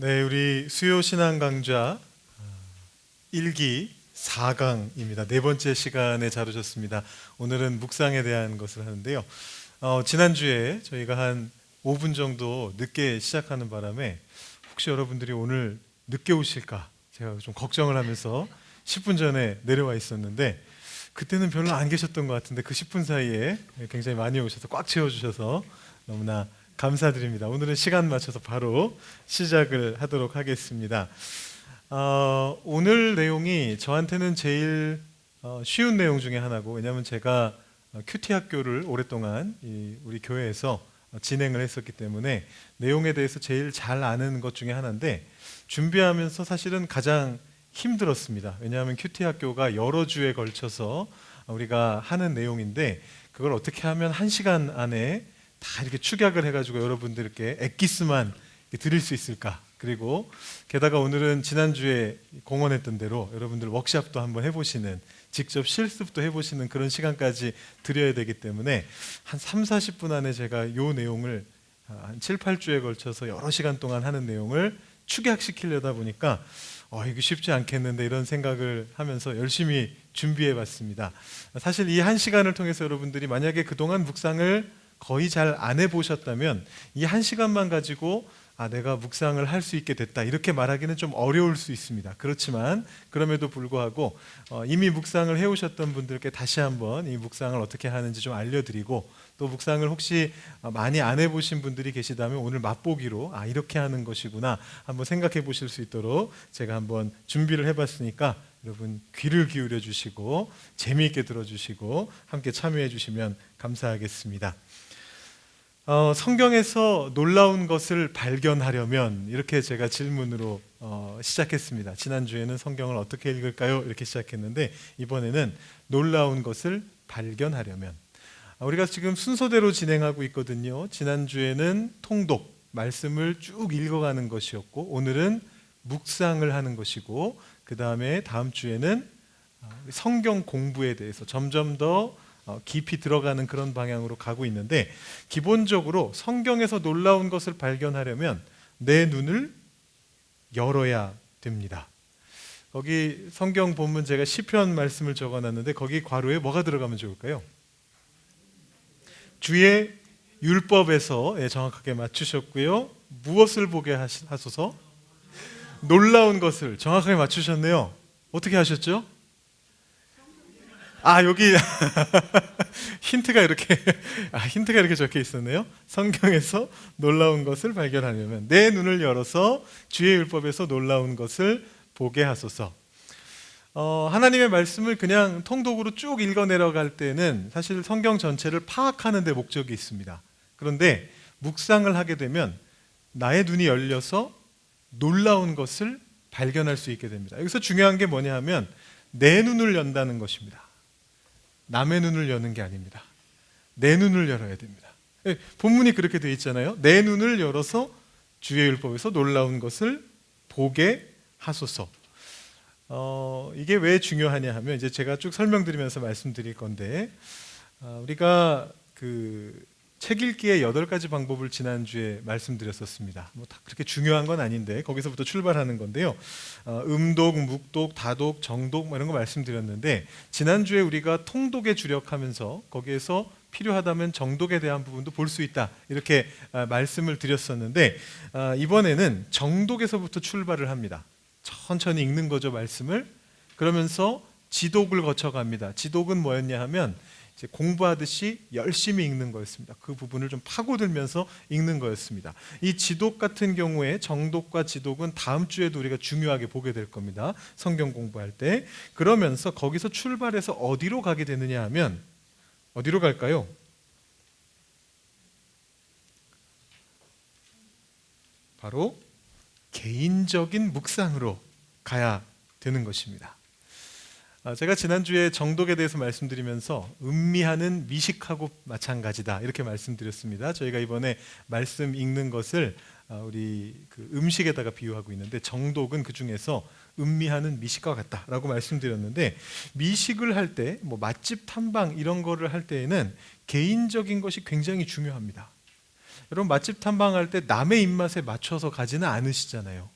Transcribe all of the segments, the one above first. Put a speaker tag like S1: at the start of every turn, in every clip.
S1: 네, 우리 수요 신앙 강좌 1기 4강입니다. 네 번째 시간에 잘 오셨습니다. 오늘은 묵상에 대한 것을 하는데요. 지난주에 저희가 한 5분 정도 늦게 시작하는 바람에 혹시 여러분들이 오늘 늦게 오실까 제가 좀 걱정을 하면서 10분 전에 내려와 있었는데 그때는 별로 안 계셨던 것 같은데 그 10분 사이에 굉장히 많이 오셔서 꽉 채워주셔서 너무나 감사드립니다. 오늘은 시간 맞춰서 바로 시작을 하도록 하겠습니다. 오늘 내용이 저한테는 제일 쉬운 내용 중에 하나고, 왜냐하면 제가 큐티 학교를 오랫동안 우리 교회에서 진행을 했었기 때문에 내용에 대해서 제일 잘 아는 것 중에 하나인데, 준비하면서 사실은 가장 힘들었습니다. 왜냐하면 큐티 학교가 여러 주에 걸쳐서 우리가 하는 내용인데, 그걸 어떻게 하면 1시간 안에 다 이렇게 축약을 해가지고 여러분들께 엑기스만 드릴 수 있을까. 그리고 게다가 오늘은 지난주에 공언했던 대로 여러분들 워크숍도 한번 해보시는, 직접 실습도 해보시는 그런 시간까지 드려야 되기 때문에 한 3, 40분 안에 제가 이 내용을 한 7, 8주에 걸쳐서 여러 시간 동안 하는 내용을 축약시키려다 보니까 이게 쉽지 않겠는데 이런 생각을 하면서 열심히 준비해 봤습니다. 사실 이 1시간을 통해서 여러분들이 만약에 그동안 묵상을 거의 잘 안 해보셨다면 이 1시간만 가지고 내가 묵상을 할 수 있게 됐다 이렇게 말하기는 좀 어려울 수 있습니다. 그렇지만 그럼에도 불구하고 이미 묵상을 해오셨던 분들께 다시 한번 이 묵상을 어떻게 하는지 좀 알려드리고, 또 묵상을 혹시 많이 안 해보신 분들이 계시다면 오늘 맛보기로 이렇게 하는 것이구나 한번 생각해 보실 수 있도록 제가 한번 준비를 해봤으니까 여러분 귀를 기울여 주시고 재미있게 들어주시고 함께 참여해 주시면 감사하겠습니다. 성경에서 놀라운 것을 발견하려면, 이렇게 제가 질문으로 시작했습니다. 지난주에는 성경을 어떻게 읽을까요? 이렇게 시작했는데 이번에는 놀라운 것을 발견하려면, 우리가 지금 순서대로 진행하고 있거든요. 지난주에는 통독, 말씀을 쭉 읽어가는 것이었고, 오늘은 묵상을 하는 것이고, 그 다음에 다음 주에는 성경 공부에 대해서 점점 더 깊이 들어가는 그런 방향으로 가고 있는데, 기본적으로 성경에서 놀라운 것을 발견하려면 내 눈을 열어야 됩니다. 거기 성경 본문 제가 시편 말씀을 적어놨는데 거기 괄호에 뭐가 들어가면 좋을까요? 주의 율법에서 정확하게 맞추셨고요. 무엇을 보게 하소서? 놀라운 것을 정확하게 맞추셨네요. 어떻게 하셨죠? 여기 힌트가 이렇게 적혀 있었네요. 성경에서 놀라운 것을 발견하려면 내 눈을 열어서 주의 율법에서 놀라운 것을 보게 하소서. 하나님의 말씀을 그냥 통독으로 쭉 읽어 내려갈 때는 사실 성경 전체를 파악하는 데 목적이 있습니다. 그런데 묵상을 하게 되면 나의 눈이 열려서 놀라운 것을 발견할 수 있게 됩니다. 여기서 중요한 게 뭐냐 하면 내 눈을 연다는 것입니다. 남의 눈을 여는 게 아닙니다. 내 눈을 열어야 됩니다. 본문이 그렇게 되어 있잖아요. 내 눈을 열어서 주의 율법에서 놀라운 것을 보게 하소서. 이게 왜 중요하냐 하면 이제 제가 쭉 설명드리면서 말씀드릴 건데, 우리가 책 읽기의 8가지 방법을 지난주에 말씀드렸었습니다. 다 그렇게 중요한 건 아닌데 거기서부터 출발하는 건데요. 음독, 묵독, 다독, 정독 이런 거 말씀드렸는데, 지난주에 우리가 통독에 주력하면서 거기에서 필요하다면 정독에 대한 부분도 볼 수 있다 이렇게 말씀을 드렸었는데, 이번에는 정독에서부터 출발을 합니다. 천천히 읽는 거죠, 말씀을. 그러면서 지독을 거쳐갑니다. 지독은 뭐였냐 하면 이제 공부하듯이 열심히 읽는 거였습니다. 그 부분을 좀 파고들면서 읽는 거였습니다. 이 지독 같은 경우에 정독과 지독은 다음 주에도 우리가 중요하게 보게 될 겁니다. 성경 공부할 때. 그러면서 거기서 출발해서 어디로 가게 되느냐 하면 어디로 갈까요? 바로 개인적인 묵상으로 가야 되는 것입니다. 제가 지난주에 정독에 대해서 말씀드리면서 음미하는 미식하고 마찬가지다 이렇게 말씀드렸습니다. 저희가 이번에 말씀 읽는 것을 우리 음식에다가 비유하고 있는데, 정독은 그 중에서 음미하는 미식과 같다라고 말씀드렸는데, 미식을 할 때 맛집 탐방 이런 거를 할 때에는 개인적인 것이 굉장히 중요합니다. 여러분 맛집 탐방할 때 남의 입맛에 맞춰서 가지는 않으시잖아요.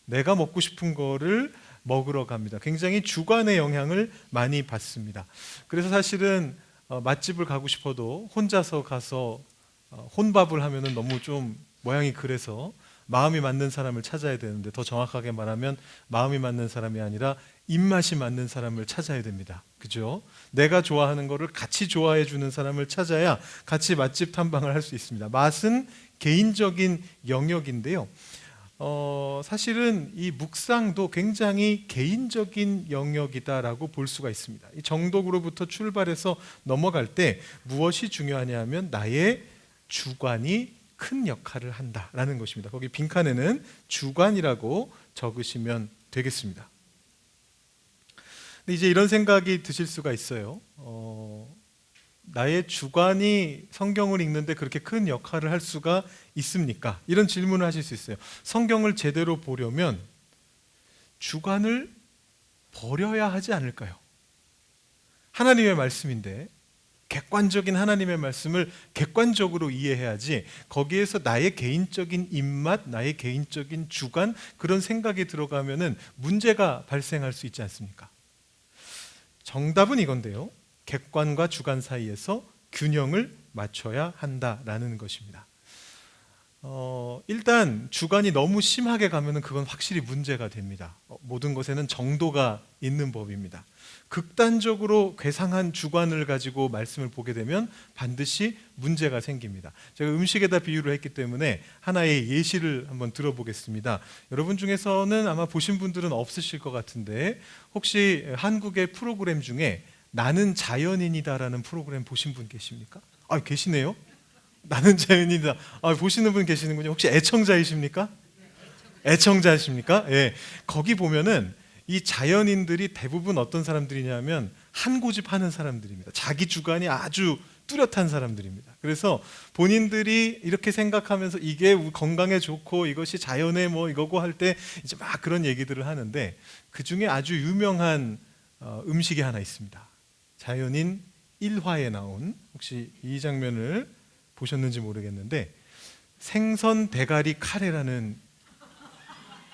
S1: 내가 먹고 싶은 거를 먹으러 갑니다. 굉장히 주관의 영향을 많이 받습니다. 그래서 사실은 맛집을 가고 싶어도 혼자서 가서 혼밥을 하면은 너무 좀 모양이 그래서 마음이 맞는 사람을 찾아야 되는데, 더 정확하게 말하면 마음이 맞는 사람이 아니라 입맛이 맞는 사람을 찾아야 됩니다. 그죠? 내가 좋아하는 거를 같이 좋아해 주는 사람을 찾아야 같이 맛집 탐방을 할 수 있습니다. 맛은 개인적인 영역인데요. 사실은 이 묵상도 굉장히 개인적인 영역이다라고 볼 수가 있습니다. 이 정독으로부터 출발해서 넘어갈 때 무엇이 중요하냐 하면 나의 주관이 큰 역할을 한다라는 것입니다. 거기 빈칸에는 주관이라고 적으시면 되겠습니다. 근데 이제 이런 생각이 드실 수가 있어요. 나의 주관이 성경을 읽는데 그렇게 큰 역할을 할 수가 있습니까? 이런 질문을 하실 수 있어요. 성경을 제대로 보려면 주관을 버려야 하지 않을까요? 하나님의 말씀인데 객관적인 하나님의 말씀을 객관적으로 이해해야지 거기에서 나의 개인적인 입맛, 나의 개인적인 주관, 그런 생각이 들어가면은 문제가 발생할 수 있지 않습니까? 정답은 이건데요. 객관과 주관 사이에서 균형을 맞춰야 한다라는 것입니다. 일단 주관이 너무 심하게 가면은 그건 확실히 문제가 됩니다. 모든 것에는 정도가 있는 법입니다. 극단적으로 괴상한 주관을 가지고 말씀을 보게 되면 반드시 문제가 생깁니다. 제가 음식에다 비유를 했기 때문에 하나의 예시를 한번 들어보겠습니다. 여러분 중에서는 아마 보신 분들은 없으실 것 같은데, 혹시 한국의 프로그램 중에 나는 자연인이다라는 프로그램 보신 분 계십니까? 계시네요. 나는 자연인이다. 보시는 분 계시는군요. 혹시 애청자이십니까? 애청자이십니까? 예. 거기 보면은 이 자연인들이 대부분 어떤 사람들이냐면 한 고집 하는 사람들입니다. 자기 주관이 아주 뚜렷한 사람들입니다. 그래서 본인들이 이렇게 생각하면서 이게 건강에 좋고 이것이 자연의 뭐 이거고 할 때 이제 막 그런 얘기들을 하는데, 그 중에 아주 유명한 음식이 하나 있습니다. 자연인 1화에 나온, 혹시 이 장면을 보셨는지 모르겠는데, 생선 대가리 카레라는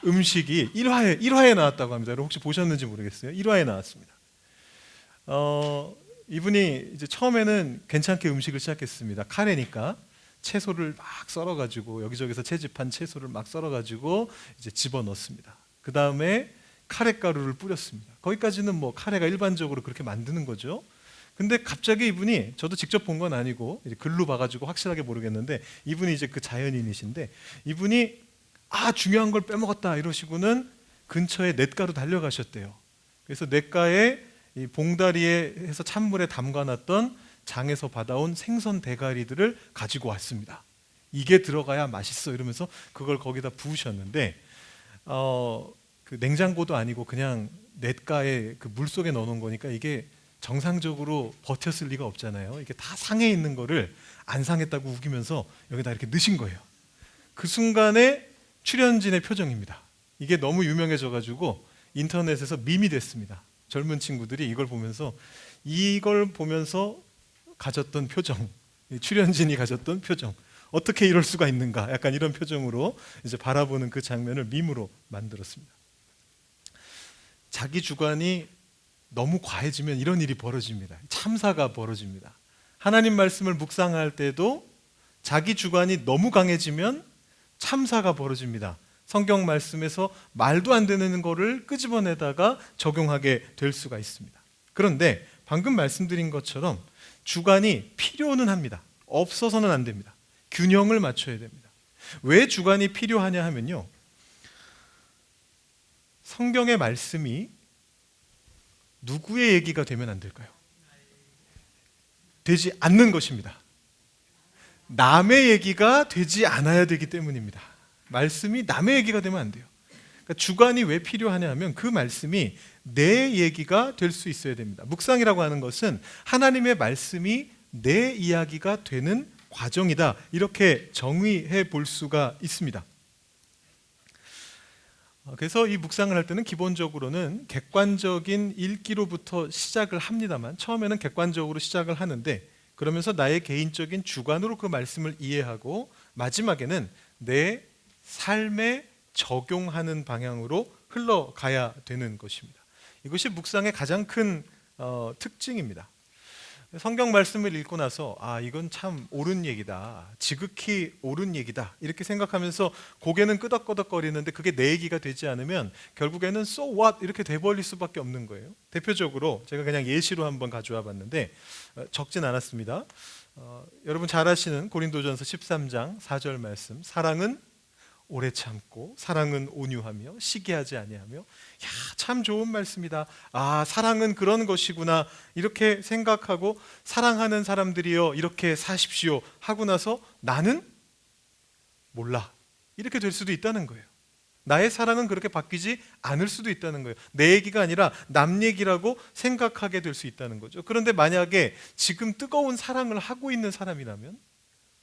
S1: 음식이 1화에 나왔다고 합니다. 여러분 혹시 보셨는지 모르겠어요. 1화에 나왔습니다. 이분이 이제 처음에는 괜찮게 음식을 시작했습니다. 카레니까 채소를 막 썰어가지고, 여기저기서 채집한 채소를 막 썰어가지고 이제 집어넣습니다. 그 다음에 카레가루를 뿌렸습니다. 거기까지는 뭐 카레가 일반적으로 그렇게 만드는 거죠. 근데 갑자기 이분이, 저도 직접 본 건 아니고 이제 글로 봐가지고 확실하게 모르겠는데, 이분이 이제 그 자연인이신데, 이분이 중요한 걸 빼먹었다 이러시고는 근처에 냇가로 달려가셨대요. 그래서 냇가에 이 봉다리에 해서 찬물에 담가놨던 장에서 받아온 생선 대가리들을 가지고 왔습니다. 이게 들어가야 맛있어 이러면서 그걸 거기다 부으셨는데, 그 냉장고도 아니고 그냥 냇가에 그 물 속에 넣어놓은 거니까 이게 정상적으로 버텼을 리가 없잖아요. 이게 다 상해 있는 거를 안 상했다고 우기면서 여기다 이렇게 넣으신 거예요. 그 순간에 출연진의 표정입니다. 이게 너무 유명해져가지고 인터넷에서 밈이 됐습니다. 젊은 친구들이 이걸 보면서 가졌던 표정, 출연진이 가졌던 표정, 어떻게 이럴 수가 있는가, 약간 이런 표정으로 이제 바라보는 그 장면을 밈으로 만들었습니다. 자기 주관이 너무 과해지면 이런 일이 벌어집니다. 참사가 벌어집니다. 하나님 말씀을 묵상할 때도 자기 주관이 너무 강해지면 참사가 벌어집니다. 성경 말씀에서 말도 안 되는 거를 끄집어내다가 적용하게 될 수가 있습니다. 그런데 방금 말씀드린 것처럼 주관이 필요는 합니다. 없어서는 안 됩니다. 균형을 맞춰야 됩니다. 왜 주관이 필요하냐 하면요, 성경의 말씀이 누구의 얘기가 되면 안 될까요? 되지 않는 것입니다. 남의 얘기가 되지 않아야 되기 때문입니다. 말씀이 남의 얘기가 되면 안 돼요. 그러니까 주관이 왜 필요하냐 하면 그 말씀이 내 얘기가 될 수 있어야 됩니다. 묵상이라고 하는 것은 하나님의 말씀이 내 이야기가 되는 과정이다, 이렇게 정의해 볼 수가 있습니다. 그래서 이 묵상을 할 때는 기본적으로는 객관적인 읽기로부터 시작을 합니다만, 처음에는 객관적으로 시작을 하는데, 그러면서 나의 개인적인 주관으로 그 말씀을 이해하고 마지막에는 내 삶에 적용하는 방향으로 흘러가야 되는 것입니다. 이것이 묵상의 가장 큰 특징입니다. 성경 말씀을 읽고 나서 이건 참 옳은 얘기다, 지극히 옳은 얘기다 이렇게 생각하면서 고개는 끄덕끄덕거리는데 그게 내 얘기가 되지 않으면 결국에는 so what 이렇게 돼버릴 수밖에 없는 거예요. 대표적으로 제가 그냥 예시로 한번 가져와 봤는데 적진 않았습니다. 여러분 잘 아시는 고린도전서 13장 4절 말씀, 사랑은 오래 참고 사랑은 온유하며 시기하지 아니하며. 참 좋은 말씀이다. 사랑은 그런 것이구나 이렇게 생각하고 사랑하는 사람들이여 이렇게 사십시오 하고 나서 나는 몰라 이렇게 될 수도 있다는 거예요. 나의 사랑은 그렇게 바뀌지 않을 수도 있다는 거예요. 내 얘기가 아니라 남 얘기라고 생각하게 될 수 있다는 거죠. 그런데 만약에 지금 뜨거운 사랑을 하고 있는 사람이라면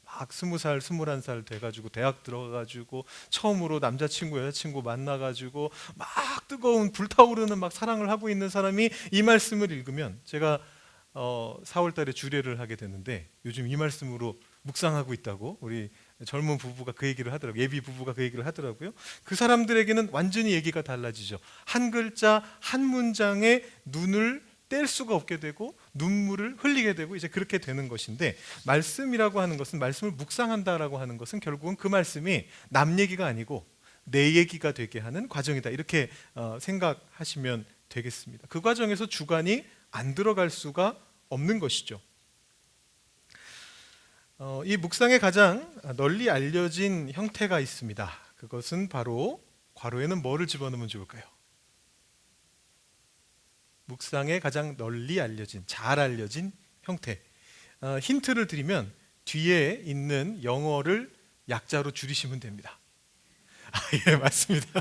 S1: 막 20살, 21살 돼가지고 대학 들어가가지고 처음으로 남자친구, 여자친구 만나가지고 막 뜨거운 불타오르는 막 사랑을 하고 있는 사람이 이 말씀을 읽으면, 제가 4월달에 주례를 하게 됐는데 요즘 이 말씀으로 묵상하고 있다고 우리 젊은 부부가 그 얘기를 하더라고요. 예비 부부가 그 얘기를 하더라고요. 그 사람들에게는 완전히 얘기가 달라지죠. 한 글자 한 문장에 눈을 뗄 수가 없게 되고 눈물을 흘리게 되고 이제 그렇게 되는 것인데, 말씀이라고 하는 것은, 말씀을 묵상한다라고 하는 것은 결국은 그 말씀이 남 얘기가 아니고 내 얘기가 되게 하는 과정이다 이렇게 생각하시면 되겠습니다. 그 과정에서 주관이 안 들어갈 수가 없는 것이죠. 이 묵상의 가장 널리 알려진 형태가 있습니다. 그것은 바로, 괄호에는 뭐를 집어넣으면 좋을까요? 묵상의 가장 널리 알려진, 잘 알려진 형태. 힌트를 드리면 뒤에 있는 영어를 약자로 줄이시면 됩니다. 예, 맞습니다.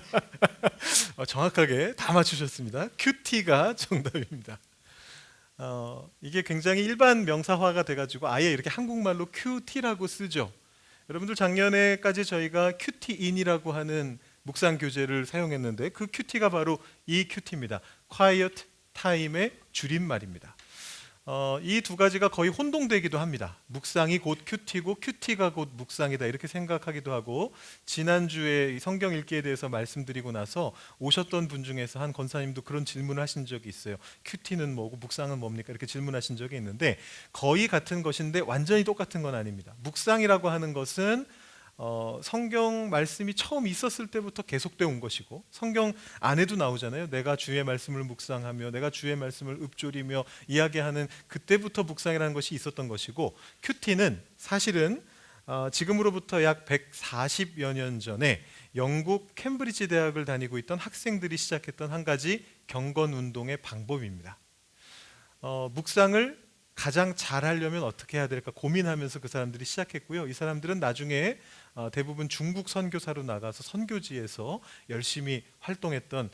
S1: 정확하게 다 맞추셨습니다. QT가 정답입니다. 이게 굉장히 일반 명사화가 돼가지고 아예 이렇게 한국말로 QT라고 쓰죠. 여러분들 작년에까지 저희가 QT인이라고 하는 묵상 교재를 사용했는데 그 QT가 바로 이 QT입니다. Quiet Time의 줄임말입니다. 이 두 가지가 거의 혼동되기도 합니다. 묵상이 곧 큐티고 큐티가 곧 묵상이다 이렇게 생각하기도 하고, 지난주에 성경 읽기에 대해서 말씀드리고 나서 오셨던 분 중에서 한 권사님도 그런 질문을 하신 적이 있어요. 큐티는 뭐고 묵상은 뭡니까? 이렇게 질문하신 적이 있는데 거의 같은 것인데 완전히 똑같은 건 아닙니다. 묵상이라고 하는 것은 성경 말씀이 처음 있었을 때부터 계속되어 온 것이고, 성경 안에도 나오잖아요. 내가 주의 말씀을 묵상하며 내가 주의 말씀을 읊조리며 이야기하는, 그때부터 묵상이라는 것이 있었던 것이고, 큐티는 사실은 지금으로부터 약 140여 년 전에 영국 캠브리지 대학을 다니고 있던 학생들이 시작했던 한 가지 경건 운동의 방법입니다. 묵상을 가장 잘하려면 어떻게 해야 될까 고민하면서 그 사람들이 시작했고요. 이 사람들은 나중에 대부분 중국 선교사로 나가서 선교지에서 열심히 활동했던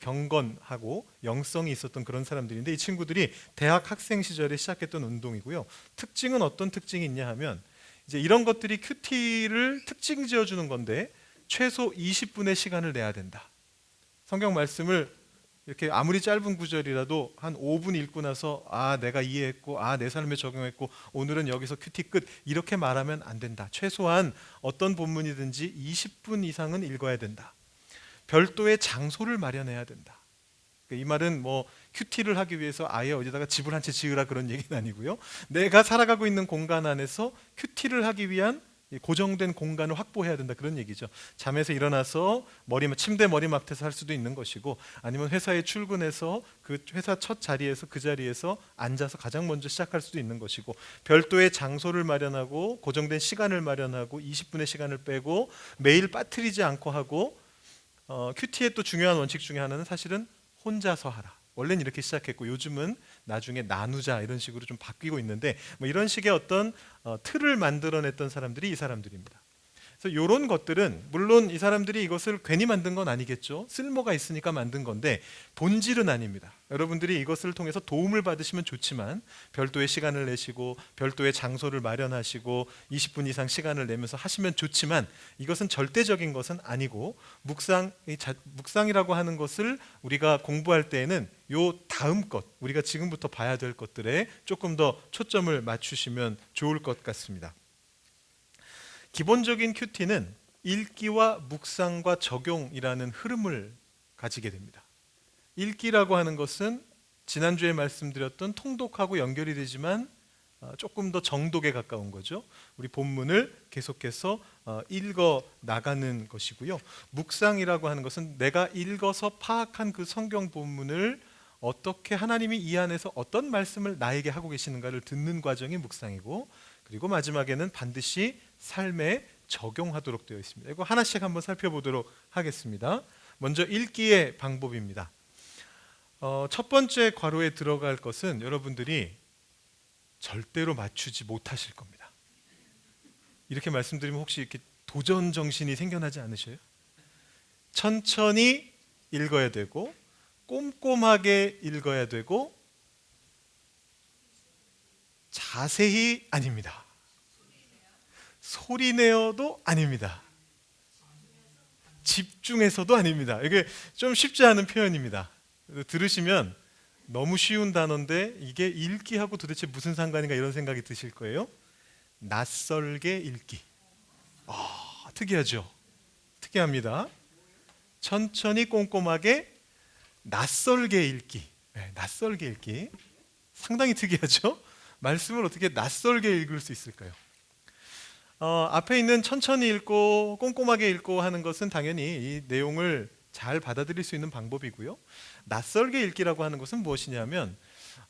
S1: 경건하고 영성이 있었던 그런 사람들인데, 이 친구들이 대학 학생 시절에 시작했던 운동이고요. 특징은 어떤 특징이 있냐 하면, 이제 이런 것들이 큐티를 특징 지어주는 건데 최소 20분의 시간을 내야 된다. 성경 말씀을 이렇게 아무리 짧은 구절이라도 한 5분 읽고 나서 내가 이해했고 내 삶에 적용했고 오늘은 여기서 큐티 끝 이렇게 말하면 안 된다. 최소한 어떤 본문이든지 20분 이상은 읽어야 된다. 별도의 장소를 마련해야 된다. 이 말은 뭐 큐티를 하기 위해서 아예 어디다가 집을 한 채 지으라 그런 얘기는 아니고요. 내가 살아가고 있는 공간 안에서 큐티를 하기 위한 고정된 공간을 확보해야 된다 그런 얘기죠. 잠에서 일어나서 침대 머리맡에서 할 수도 있는 것이고, 아니면 회사에 출근해서 그 회사 첫 자리에서 그 자리에서 앉아서 가장 먼저 시작할 수도 있는 것이고, 별도의 장소를 마련하고 고정된 시간을 마련하고 20분의 시간을 빼고 매일 빠뜨리지 않고 하고, 큐티의 또 중요한 원칙 중에 하나는 사실은 혼자서 하라. 원래는 이렇게 시작했고 요즘은 나중에 나누자 이런 식으로 좀 바뀌고 있는데, 뭐 이런 식의 어떤 틀을 만들어냈던 사람들이 이 사람들입니다. 그래서 이런 것들은 물론 이 사람들이 이것을 괜히 만든 건 아니겠죠. 쓸모가 있으니까 만든 건데 본질은 아닙니다. 여러분들이 이것을 통해서 도움을 받으시면 좋지만 별도의 시간을 내시고 별도의 장소를 마련하시고 20분 이상 시간을 내면서 하시면 좋지만 이것은 절대적인 것은 아니고, 묵상이라고 하는 것을 우리가 공부할 때에는 요 다음 것, 우리가 지금부터 봐야 될 것들에 조금 더 초점을 맞추시면 좋을 것 같습니다. 기본적인 큐티는 읽기와 묵상과 적용이라는 흐름을 가지게 됩니다. 읽기라고 하는 것은 지난주에 말씀드렸던 통독하고 연결이 되지만 조금 더 정독에 가까운 거죠. 우리 본문을 계속해서 읽어 나가는 것이고요. 묵상이라고 하는 것은 내가 읽어서 파악한 그 성경 본문을 어떻게 하나님이 이 안에서 어떤 말씀을 나에게 하고 계시는가를 듣는 과정이 묵상이고, 그리고 마지막에는 반드시 삶에 적용하도록 되어 있습니다. 이거 하나씩 한번 살펴보도록 하겠습니다. 먼저 읽기의 방법입니다. 첫 번째 괄호에 들어갈 것은 여러분들이 절대로 맞추지 못하실 겁니다. 이렇게 말씀드리면 혹시 이렇게 도전 정신이 생겨나지 않으셔요? 천천히 읽어야 되고, 꼼꼼하게 읽어야 되고, 자세히 아닙니다. 소리내어도 아닙니다. 집중해서도 아닙니다. 이게 좀 쉽지 않은 표현입니다. 들으시면 너무 쉬운 단어인데 이게 읽기하고 도대체 무슨 상관인가 이런 생각이 드실 거예요. 낯설게 읽기. 특이하죠? 특이합니다. 천천히 꼼꼼하게 낯설게 읽기. 낯설게 읽기. 상당히 특이하죠? 말씀을 어떻게 낯설게 읽을 수 있을까요? 앞에 있는 천천히 읽고 꼼꼼하게 읽고 하는 것은 당연히 이 내용을 잘 받아들일 수 있는 방법이고요. 낯설게 읽기라고 하는 것은 무엇이냐면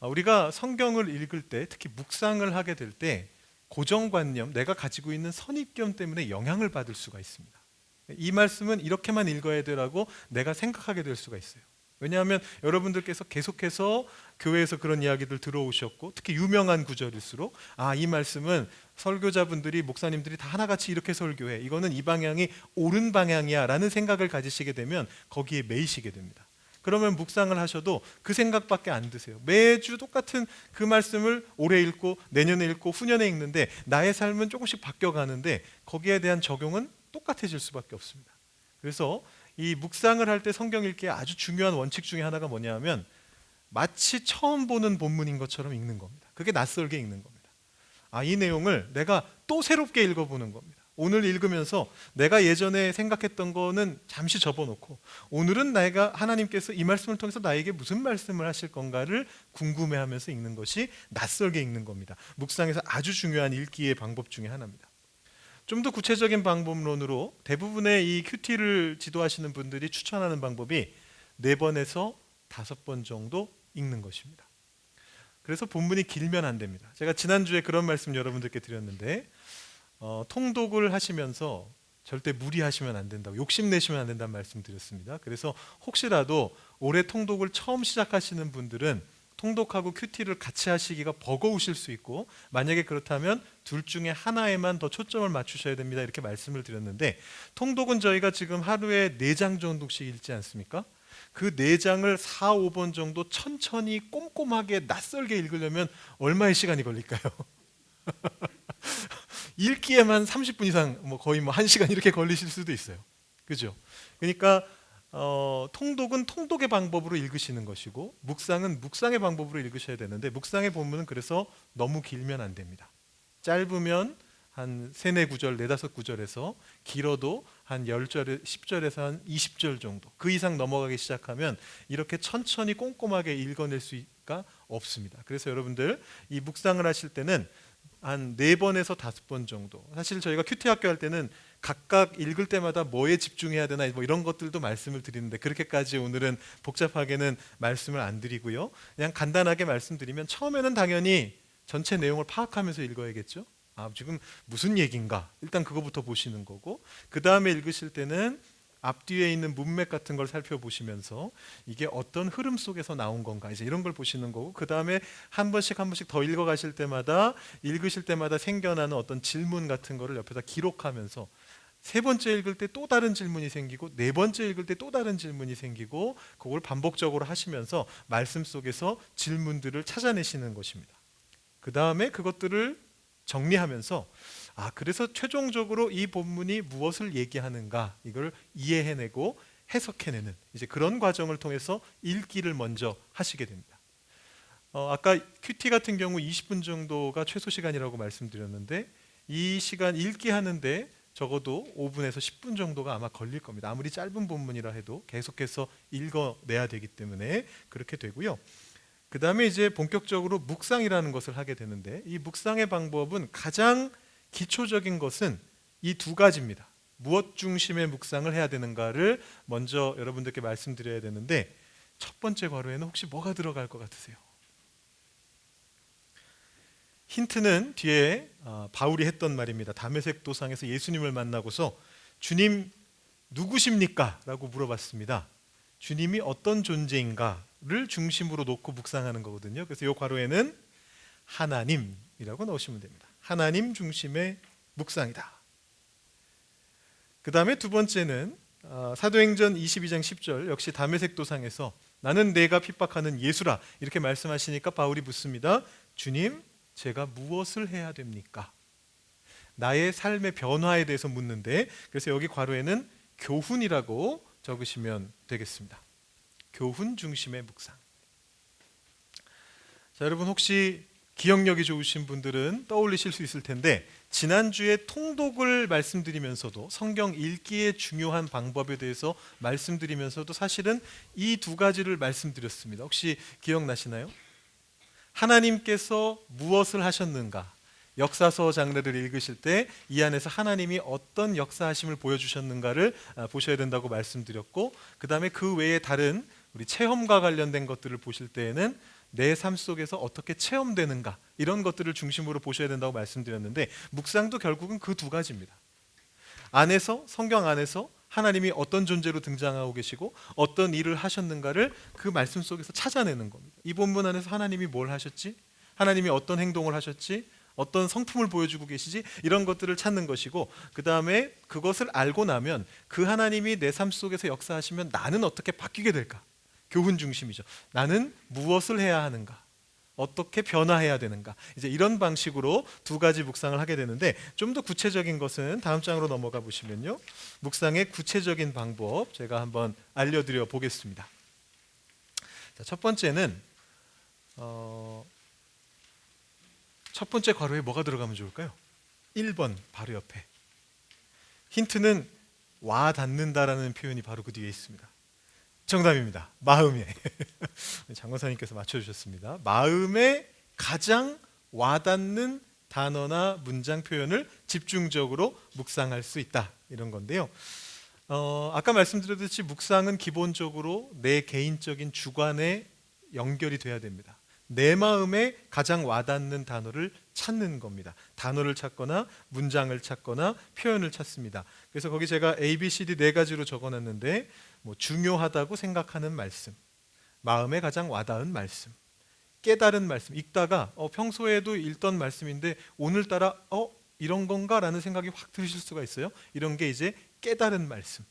S1: 우리가 성경을 읽을 때, 특히 묵상을 하게 될 때 고정관념, 내가 가지고 있는 선입견 때문에 영향을 받을 수가 있습니다. 이 말씀은 이렇게만 읽어야 되라고 내가 생각하게 될 수가 있어요. 왜냐하면 여러분들께서 계속해서 교회에서 그런 이야기들 들어오셨고, 특히 유명한 구절일수록 이 말씀은 설교자분들이, 목사님들이 다 하나같이 이렇게 설교해, 이거는 이 방향이 옳은 방향이야 라는 생각을 가지시게 되면 거기에 매이시게 됩니다. 그러면 묵상을 하셔도 그 생각밖에 안 드세요. 매주 똑같은 그 말씀을 올해 읽고 내년에 읽고 후년에 읽는데 나의 삶은 조금씩 바뀌어가는데 거기에 대한 적용은 똑같아질 수밖에 없습니다. 그래서 이 묵상을 할 때 성경 읽기에 아주 중요한 원칙 중에 하나가 뭐냐면 마치 처음 보는 본문인 것처럼 읽는 겁니다. 그게 낯설게 읽는 겁니다. 이 내용을 내가 또 새롭게 읽어보는 겁니다. 오늘 읽으면서 내가 예전에 생각했던 거는 잠시 접어놓고 오늘은 내가 하나님께서 이 말씀을 통해서 나에게 무슨 말씀을 하실 건가를 궁금해하면서 읽는 것이 낯설게 읽는 겁니다. 묵상에서 아주 중요한 읽기의 방법 중에 하나입니다. 좀 더 구체적인 방법론으로 대부분의 이 큐티를 지도하시는 분들이 추천하는 방법이 4번에서 5번 정도 읽는 것입니다. 그래서 본문이 길면 안 됩니다. 제가 지난주에 그런 말씀 여러분들께 드렸는데 통독을 하시면서 절대 무리하시면 안 된다고, 욕심내시면 안 된다는 말씀 드렸습니다. 그래서 혹시라도 올해 통독을 처음 시작하시는 분들은 통독하고 큐티를 같이 하시기가 버거우실 수 있고, 만약에 그렇다면 둘 중에 하나에만 더 초점을 맞추셔야 됩니다. 이렇게 말씀을 드렸는데, 통독은 저희가 지금 하루에 4장 정도씩 읽지 않습니까? 그 4장을 4, 5번 정도 천천히 꼼꼼하게 낯설게 읽으려면 얼마의 시간이 걸릴까요? 읽기에만 30분 이상, 거의 1시간 이렇게 걸리실 수도 있어요. 그죠? 그러니까 통독은 통독의 방법으로 읽으시는 것이고, 묵상은 묵상의 방법으로 읽으셔야 되는데, 묵상의 본문은 그래서 너무 길면 안 됩니다. 짧으면 한 3, 4구절, 4, 5구절에서, 길어도 한 10절, 10절에서 한 20절 정도, 그 이상 넘어가기 시작하면 이렇게 천천히 꼼꼼하게 읽어낼 수가 없습니다. 그래서 여러분들 이 묵상을 하실 때는 한 4번에서 5번 정도, 사실 저희가 큐티 학교 할 때는 각각 읽을 때마다 뭐에 집중해야 되나 이런 것들도 말씀을 드리는데, 그렇게까지 오늘은 복잡하게는 말씀을 안 드리고요. 그냥 간단하게 말씀드리면, 처음에는 당연히 전체 내용을 파악하면서 읽어야겠죠. 지금 무슨 얘기인가, 일단 그거부터 보시는 거고, 그 다음에 읽으실 때는 앞뒤에 있는 문맥 같은 걸 살펴보시면서 이게 어떤 흐름 속에서 나온 건가, 이제 이런 걸 보시는 거고, 그 다음에 한 번씩 더 읽어가실 때마다, 읽으실 때마다 생겨나는 어떤 질문 같은 거를 옆에다 기록하면서 3번째 읽을 때 또 다른 질문이 생기고, 4번째 읽을 때 또 다른 질문이 생기고, 그걸 반복적으로 하시면서 말씀 속에서 질문들을 찾아내시는 것입니다. 그 다음에 그것들을 정리하면서 그래서 최종적으로 이 본문이 무엇을 얘기하는가, 이걸 이해해내고 해석해내는 이제 그런 과정을 통해서 읽기를 먼저 하시게 됩니다. 아까 큐티 같은 경우 20분 정도가 최소 시간이라고 말씀드렸는데, 이 시간 읽기 하는데 적어도 5분에서 10분 정도가 아마 걸릴 겁니다. 아무리 짧은 본문이라 해도 계속해서 읽어내야 되기 때문에 그렇게 되고요. 그 다음에 이제 본격적으로 묵상이라는 것을 하게 되는데, 이 묵상의 방법은 가장 기초적인 것은 이 두 가지입니다. 무엇 중심의 묵상을 해야 되는가를 먼저 여러분들께 말씀드려야 되는데, 첫 번째 괄호에는 혹시 뭐가 들어갈 것 같으세요? 힌트는 뒤에 바울이 했던 말입니다. 다메섹 도상에서 예수님을 만나고서 주님 누구십니까? 라고 물어봤습니다. 주님이 어떤 존재인가를 중심으로 놓고 묵상하는 거거든요. 그래서 이 괄호에는 하나님이라고 넣으시면 됩니다. 하나님 중심의 묵상이다. 그 다음에 두 번째는 사도행전 22장 10절, 역시 다메섹 도상에서 나는 내가 핍박하는 예수라 이렇게 말씀하시니까 바울이 묻습니다. 주님, 제가 무엇을 해야 됩니까? 나의 삶의 변화에 대해서 묻는데, 그래서 여기 괄호에는 교훈이라고 적으시면 되겠습니다. 교훈 중심의 묵상. 자, 여러분 혹시 기억력이 좋으신 분들은 떠올리실 수 있을 텐데, 지난주에 통독을 말씀드리면서도 성경 읽기의 중요한 방법에 대해서 말씀드리면서도 사실은 이 두 가지를 말씀드렸습니다. 혹시 기억나시나요? 하나님께서 무엇을 하셨는가? 역사서 장르를 읽으실 때 이 안에서 하나님이 어떤 역사하심을 보여주셨는가를 보셔야 된다고 말씀드렸고, 그 다음에 그 외에 다른 우리 체험과 관련된 것들을 보실 때에는 내 삶 속에서 어떻게 체험되는가, 이런 것들을 중심으로 보셔야 된다고 말씀드렸는데, 묵상도 결국은 그 두 가지입니다. 안에서, 성경 안에서 하나님이 어떤 존재로 등장하고 계시고 어떤 일을 하셨는가를 그 말씀 속에서 찾아내는 겁니다. 이 본문 안에서 하나님이 뭘 하셨지? 하나님이 어떤 행동을 하셨지? 어떤 성품을 보여주고 계시지? 이런 것들을 찾는 것이고, 그 다음에 그것을 알고 나면 그 하나님이 내 삶 속에서 역사하시면 나는 어떻게 바뀌게 될까? 교훈 중심이죠. 나는 무엇을 해야 하는가? 어떻게 변화해야 되는가? 이제 이런 방식으로 두 가지 묵상을 하게 되는데, 좀 더 구체적인 것은 다음 장으로 넘어가 보시면요, 묵상의 구체적인 방법 제가 한번 알려드려 보겠습니다. 자, 첫 번째는 첫 번째 괄호에 뭐가 들어가면 좋을까요? 1번 바로 옆에 힌트는 와 닿는다라는 표현이 바로 그 뒤에 있습니다. 정답입니다. 마음에. 장관사님께서 맞춰주셨습니다. 마음에 가장 와닿는 단어나 문장 표현을 집중적으로 묵상할 수 있다, 이런 건데요. 아까 말씀드렸듯이 묵상은 기본적으로 내 개인적인 주관에 연결이 돼야 됩니다. 내 마음에 가장 와닿는 단어를 찾는 겁니다. 단어를 찾거나 문장을 찾거나 표현을 찾습니다. 그래서 거기 제가 A, B, C, D 네 가지로 적어놨는데, 중요하다고 생각하는 말씀, 마음에 가장 와닿은 말씀, 깨달은 말씀, 읽다가 평소에도 읽던 말씀인데 오늘따라 이런 건가? 라는 생각이 확 드실 수가 있어요. 이런 게 이제 깨달은 말씀.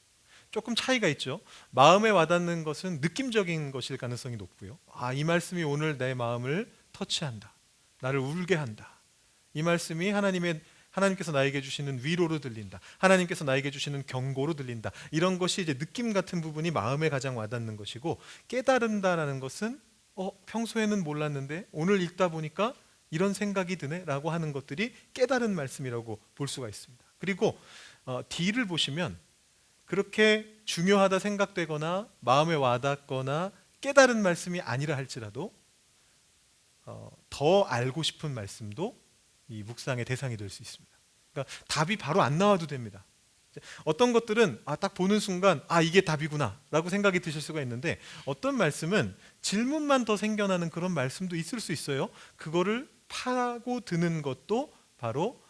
S1: 조금 차이가 있죠. 마음에 와닿는 것은 느낌적인 것일 가능성이 높고요. 이 말씀이 오늘 내 마음을 터치한다, 나를 울게 한다, 이 말씀이 하나님께서 나에게 주시는 위로로 들린다, 하나님께서 나에게 주시는 경고로 들린다, 이런 것이 이제 느낌 같은 부분이 마음에 가장 와닿는 것이고, 깨달은다라는 것은 평소에는 몰랐는데 오늘 읽다 보니까 이런 생각이 드네 라고 하는 것들이 깨달은 말씀이라고 볼 수가 있습니다. 그리고 D를 보시면 그렇게 중요하다 생각되거나 마음에 와닿거나 깨달은 말씀이 아니라 할지라도 더 알고 싶은 말씀도 이 묵상의 대상이 될 수 있습니다. 그러니까 답이 바로 안 나와도 됩니다. 어떤 것들은 딱 보는 순간 이게 답이구나 라고 생각이 드실 수가 있는데, 어떤 말씀은 질문만 더 생겨나는 그런 말씀도 있을 수 있어요. 그거를 파고 드는 것도 바로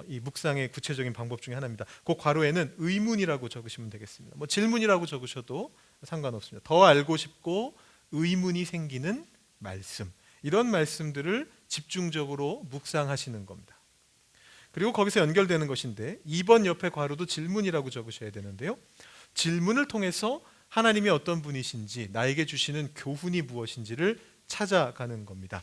S1: 이 묵상의 구체적인 방법 중에 하나입니다. 그 괄호에는 의문이라고 적으시면 되겠습니다. 질문이라고 적으셔도 상관없습니다. 더 알고 싶고 의문이 생기는 말씀, 이런 말씀들을 집중적으로 묵상하시는 겁니다. 그리고 거기서 연결되는 것인데 2번 옆에 괄호도 질문이라고 적으셔야 되는데요, 질문을 통해서 하나님이 어떤 분이신지, 나에게 주시는 교훈이 무엇인지를 찾아가는 겁니다.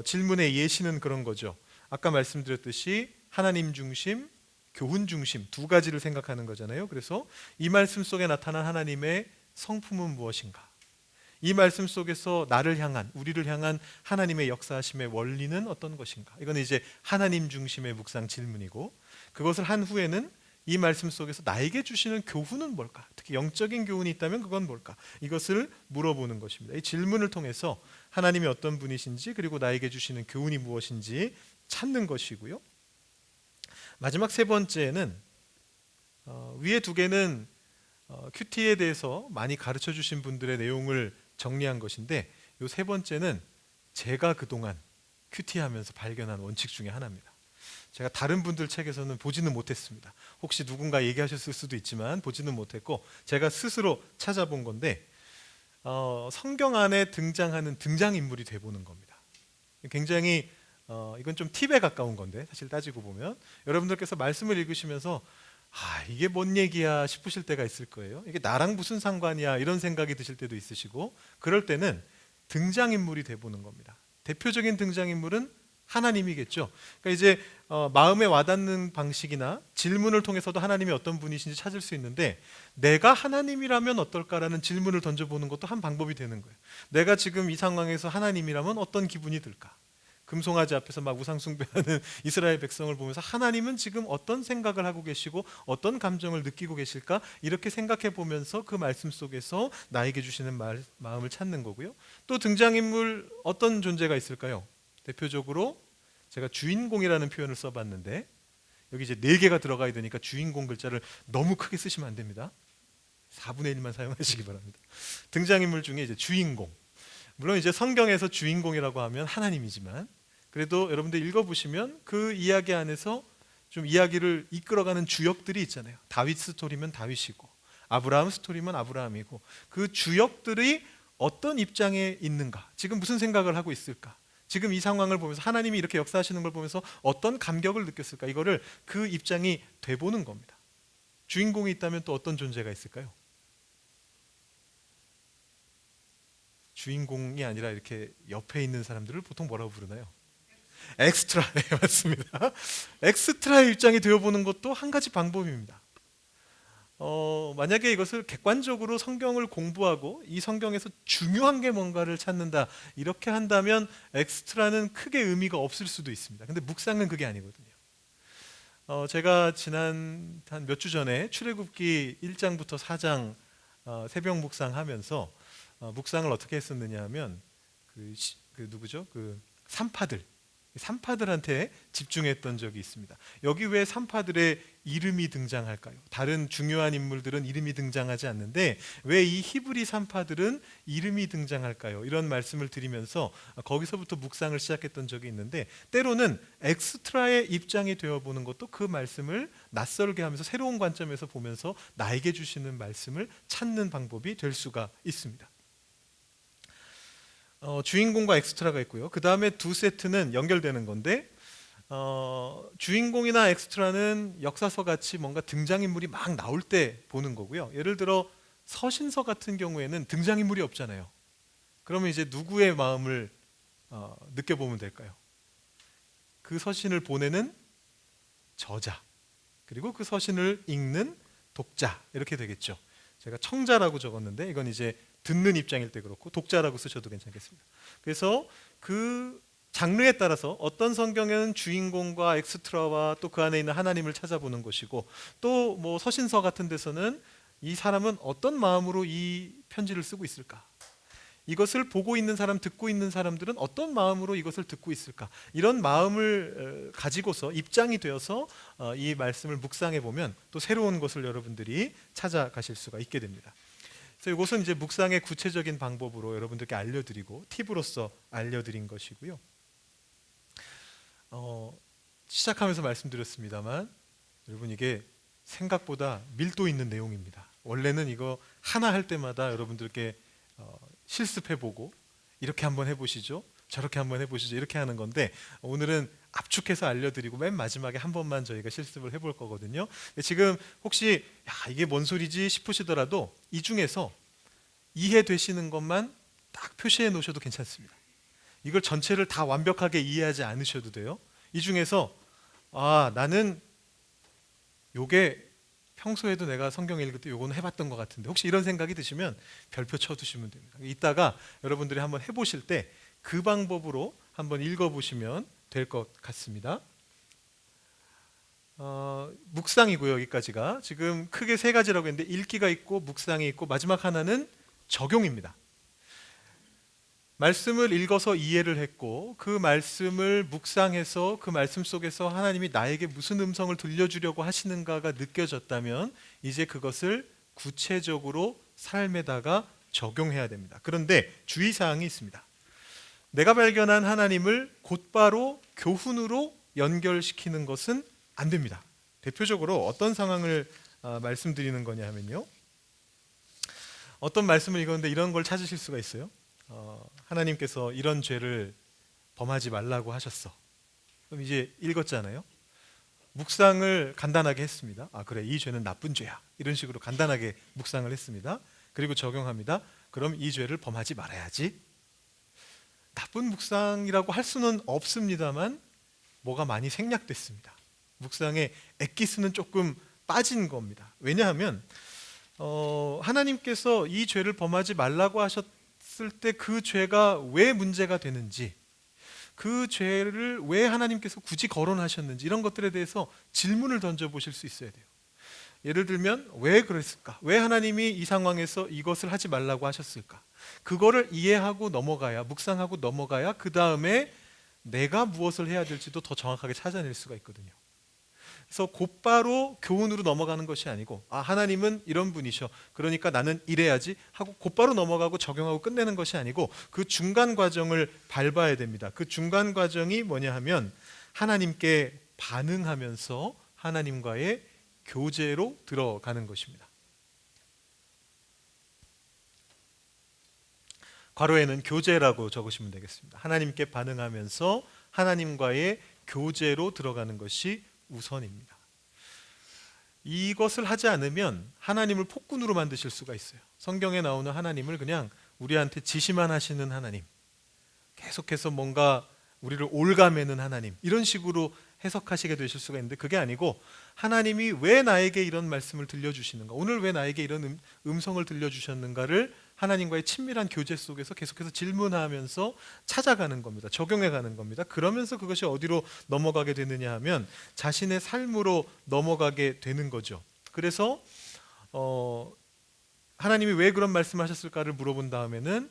S1: 질문의 예시는 그런 거죠. 아까 말씀드렸듯이 하나님 중심, 교훈 중심 두 가지를 생각하는 거잖아요. 그래서 이 말씀 속에 나타난 하나님의 성품은 무엇인가? 이 말씀 속에서 나를 향한, 우리를 향한 하나님의 역사하심의 원리는 어떤 것인가? 이건 이제 하나님 중심의 묵상 질문이고, 그것을 한 후에는 이 말씀 속에서 나에게 주시는 교훈은 뭘까? 특히 영적인 교훈이 있다면 그건 뭘까? 이것을 물어보는 것입니다. 이 질문을 통해서 하나님이 어떤 분이신지, 그리고 나에게 주시는 교훈이 무엇인지 찾는 것이고요. 마지막 세 번째는 위에 두 개는 큐티에 대해서 많이 가르쳐 주신 분들의 내용을 정리한 것인데, 이 세 번째는 제가 그동안 큐티하면서 발견한 원칙 중에 하나입니다. 제가 다른 분들 책에서는 보지는 못했습니다. 혹시 누군가 얘기하셨을 수도 있지만 보지는 못했고, 제가 스스로 찾아본 건데, 성경 안에 등장하는 등장인물이 돼보는 겁니다. 굉장히 이건 좀 팁에 가까운 건데, 사실 따지고 보면 여러분들께서 말씀을 읽으시면서 이게 뭔 얘기야 싶으실 때가 있을 거예요. 이게 나랑 무슨 상관이야 이런 생각이 드실 때도 있으시고, 그럴 때는 등장인물이 돼보는 겁니다. 대표적인 등장인물은 하나님이겠죠. 그러니까 이제 마음에 와닿는 방식이나 질문을 통해서도 하나님이 어떤 분이신지 찾을 수 있는데, 내가 하나님이라면 어떨까라는 질문을 던져보는 것도 한 방법이 되는 거예요. 내가 지금 이 상황에서 하나님이라면 어떤 기분이 들까? 금송아지 앞에서 막 우상숭배하는 이스라엘 백성을 보면서 하나님은 지금 어떤 생각을 하고 계시고 어떤 감정을 느끼고 계실까? 이렇게 생각해 보면서 그 말씀 속에서 나에게 주시는 마음을 찾는 거고요. 또 등장인물 어떤 존재가 있을까요? 대표적으로 제가 주인공이라는 표현을 써봤는데, 여기 이제 4개가 들어가야 되니까 주인공 글자를 너무 크게 쓰시면 안 됩니다. 4분의 1만 사용하시기 바랍니다. 등장인물 중에 이제 주인공, 물론 이제 성경에서 주인공이라고 하면 하나님이지만, 그래도 여러분들 읽어보시면 그 이야기 안에서 좀 이야기를 이끌어가는 주역들이 있잖아요. 다윗 스토리면 다윗이고, 아브라함 스토리면 아브라함이고, 그 주역들이 어떤 입장에 있는가, 지금 무슨 생각을 하고 있을까, 지금 이 상황을 보면서 하나님이 이렇게 역사하시는 걸 보면서 어떤 감격을 느꼈을까, 이거를 그 입장이 돼보는 겁니다. 주인공이 있다면 또 어떤 존재가 있을까요? 주인공이 아니라 이렇게 옆에 있는 사람들을 보통 뭐라고 부르나요? 엑스트라. 네, 맞습니다. 엑스트라의 입장이 되어보는 것도 한 가지 방법입니다. 만약에 이것을 객관적으로 성경을 공부하고 이 성경에서 중요한 게 뭔가를 찾는다, 이렇게 한다면 엑스트라는 크게 의미가 없을 수도 있습니다. 근데 묵상은 그게 아니거든요. 제가 지난 한 몇 주 전에 출애굽기 1장부터 4장 새벽 묵상하면서 묵상을 어떻게 했었느냐 하면, 누구죠? 산파들한테 집중했던 적이 있습니다. 여기 왜 산파들의 이름이 등장할까요? 다른 중요한 인물들은 이름이 등장하지 않는데 왜 이 히브리 산파들은 이름이 등장할까요? 이런 말씀을 드리면서 거기서부터 묵상을 시작했던 적이 있는데, 때로는 엑스트라의 입장이 되어보는 것도 그 말씀을 낯설게 하면서 새로운 관점에서 보면서 나에게 주시는 말씀을 찾는 방법이 될 수가 있습니다. 주인공과 엑스트라가 있고요. 그 다음에 두 세트는 연결되는 건데, 주인공이나 엑스트라는 역사서 같이 뭔가 등장인물이 막 나올 때 보는 거고요. 예를 들어 서신서 같은 경우에는 등장인물이 없잖아요. 그러면 이제 누구의 마음을 느껴보면 될까요? 그 서신을 보내는 저자, 그리고 그 서신을 읽는 독자, 이렇게 되겠죠. 제가 청자라고 적었는데 이건 이제 듣는 입장일 때 그렇고, 독자라고 쓰셔도 괜찮겠습니다. 그래서 그 장르에 따라서 어떤 성경에는 주인공과 엑스트라와 또 그 안에 있는 하나님을 찾아보는 것이고, 또 뭐 서신서 같은 데서는 이 사람은 어떤 마음으로 이 편지를 쓰고 있을까, 이것을 보고 있는 사람, 듣고 있는 사람들은 어떤 마음으로 이것을 듣고 있을까, 이런 마음을 가지고서 입장이 되어서 이 말씀을 묵상해 보면 또 새로운 것을 여러분들이 찾아가실 수가 있게 됩니다. 그래서 이것은 이제 묵상의 구체적인 방법으로 여러분들께 알려드리고 팁으로서 알려드린 것이고요. 시작하면서 말씀드렸습니다만, 여러분 이게 생각보다 밀도 있는 내용입니다. 원래는 이거 하나 할 때마다 여러분들께 실습해보고 이렇게 한번 해보시죠, 저렇게 한번 해보시죠, 이렇게 하는 건데, 오늘은 압축해서 알려드리고 맨 마지막에 한 번만 저희가 실습을 해볼 거거든요. 지금 혹시 이게 뭔 소리지 싶으시더라도 이 중에서 이해되시는 것만 딱 표시해 놓으셔도 괜찮습니다. 이걸 전체를 다 완벽하게 이해하지 않으셔도 돼요. 이 중에서 나는 요게 평소에도 내가 성경 읽을 때 요거는 해봤던 것 같은데 혹시 이런 생각이 드시면 별표 쳐두시면 됩니다. 이따가 여러분들이 한번 해보실 때 그 방법으로 한번 읽어보시면 될 것 같습니다. 묵상이고요. 여기까지가 지금 크게 세 가지라고 했는데 읽기가 있고 묵상이 있고 마지막 하나는 적용입니다. 말씀을 읽어서 이해를 했고 그 말씀을 묵상해서 그 말씀 속에서 하나님이 나에게 무슨 음성을 들려주려고 하시는가가 느껴졌다면 이제 그것을 구체적으로 삶에다가 적용해야 됩니다. 그런데 주의사항이 있습니다. 내가 발견한 하나님을 곧바로 교훈으로 연결시키는 것은 안 됩니다. 대표적으로 어떤 상황을 말씀드리는 거냐 하면요, 어떤 말씀을 읽었는데 이런 걸 찾으실 수가 있어요. 하나님께서 이런 죄를 범하지 말라고 하셨어. 그럼 이제 읽었잖아요. 묵상을 간단하게 했습니다. 그래, 이 죄는 나쁜 죄야. 이런 식으로 간단하게 묵상을 했습니다. 그리고 적용합니다. 그럼 이 죄를 범하지 말아야지. 나쁜 묵상이라고 할 수는 없습니다만 뭐가 많이 생략됐습니다. 묵상의 엑기스는 조금 빠진 겁니다. 왜냐하면 하나님께서 이 죄를 범하지 말라고 하셨을 때 그 죄가 왜 문제가 되는지, 그 죄를 왜 하나님께서 굳이 거론하셨는지 이런 것들에 대해서 질문을 던져보실 수 있어야 돼요. 예를 들면 왜 그랬을까? 왜 하나님이 이 상황에서 이것을 하지 말라고 하셨을까? 그거를 이해하고 넘어가야, 묵상하고 넘어가야 그 다음에 내가 무엇을 해야 될지도 더 정확하게 찾아낼 수가 있거든요. 그래서 곧바로 교훈으로 넘어가는 것이 아니고 하나님은 이런 분이셔, 그러니까 나는 이래야지 하고 곧바로 넘어가고 적용하고 끝내는 것이 아니고 그 중간 과정을 밟아야 됩니다. 그 중간 과정이 뭐냐 하면 하나님께 반응하면서 하나님과의 교제로 들어가는 것입니다. 괄호에는 교제라고 적으시면 되겠습니다. 하나님께 반응하면서 하나님과의 교제로 들어가는 것이 우선입니다. 이것을 하지 않으면 하나님을 폭군으로 만드실 수가 있어요. 성경에 나오는 하나님을 그냥 우리한테 지시만 하시는 하나님, 계속해서 뭔가 우리를 올가매는 하나님, 이런 식으로 해석하시게 되실 수가 있는데 그게 아니고 하나님이 왜 나에게 이런 말씀을 들려주시는가, 오늘 왜 나에게 이런 음성을 들려주셨는가를 하나님과의 친밀한 교제 속에서 계속해서 질문하면서 찾아가는 겁니다. 적용해가는 겁니다. 그러면서 그것이 어디로 넘어가게 되느냐 하면 자신의 삶으로 넘어가게 되는 거죠. 그래서 하나님이 왜 그런 말씀하셨을까를 물어본 다음에는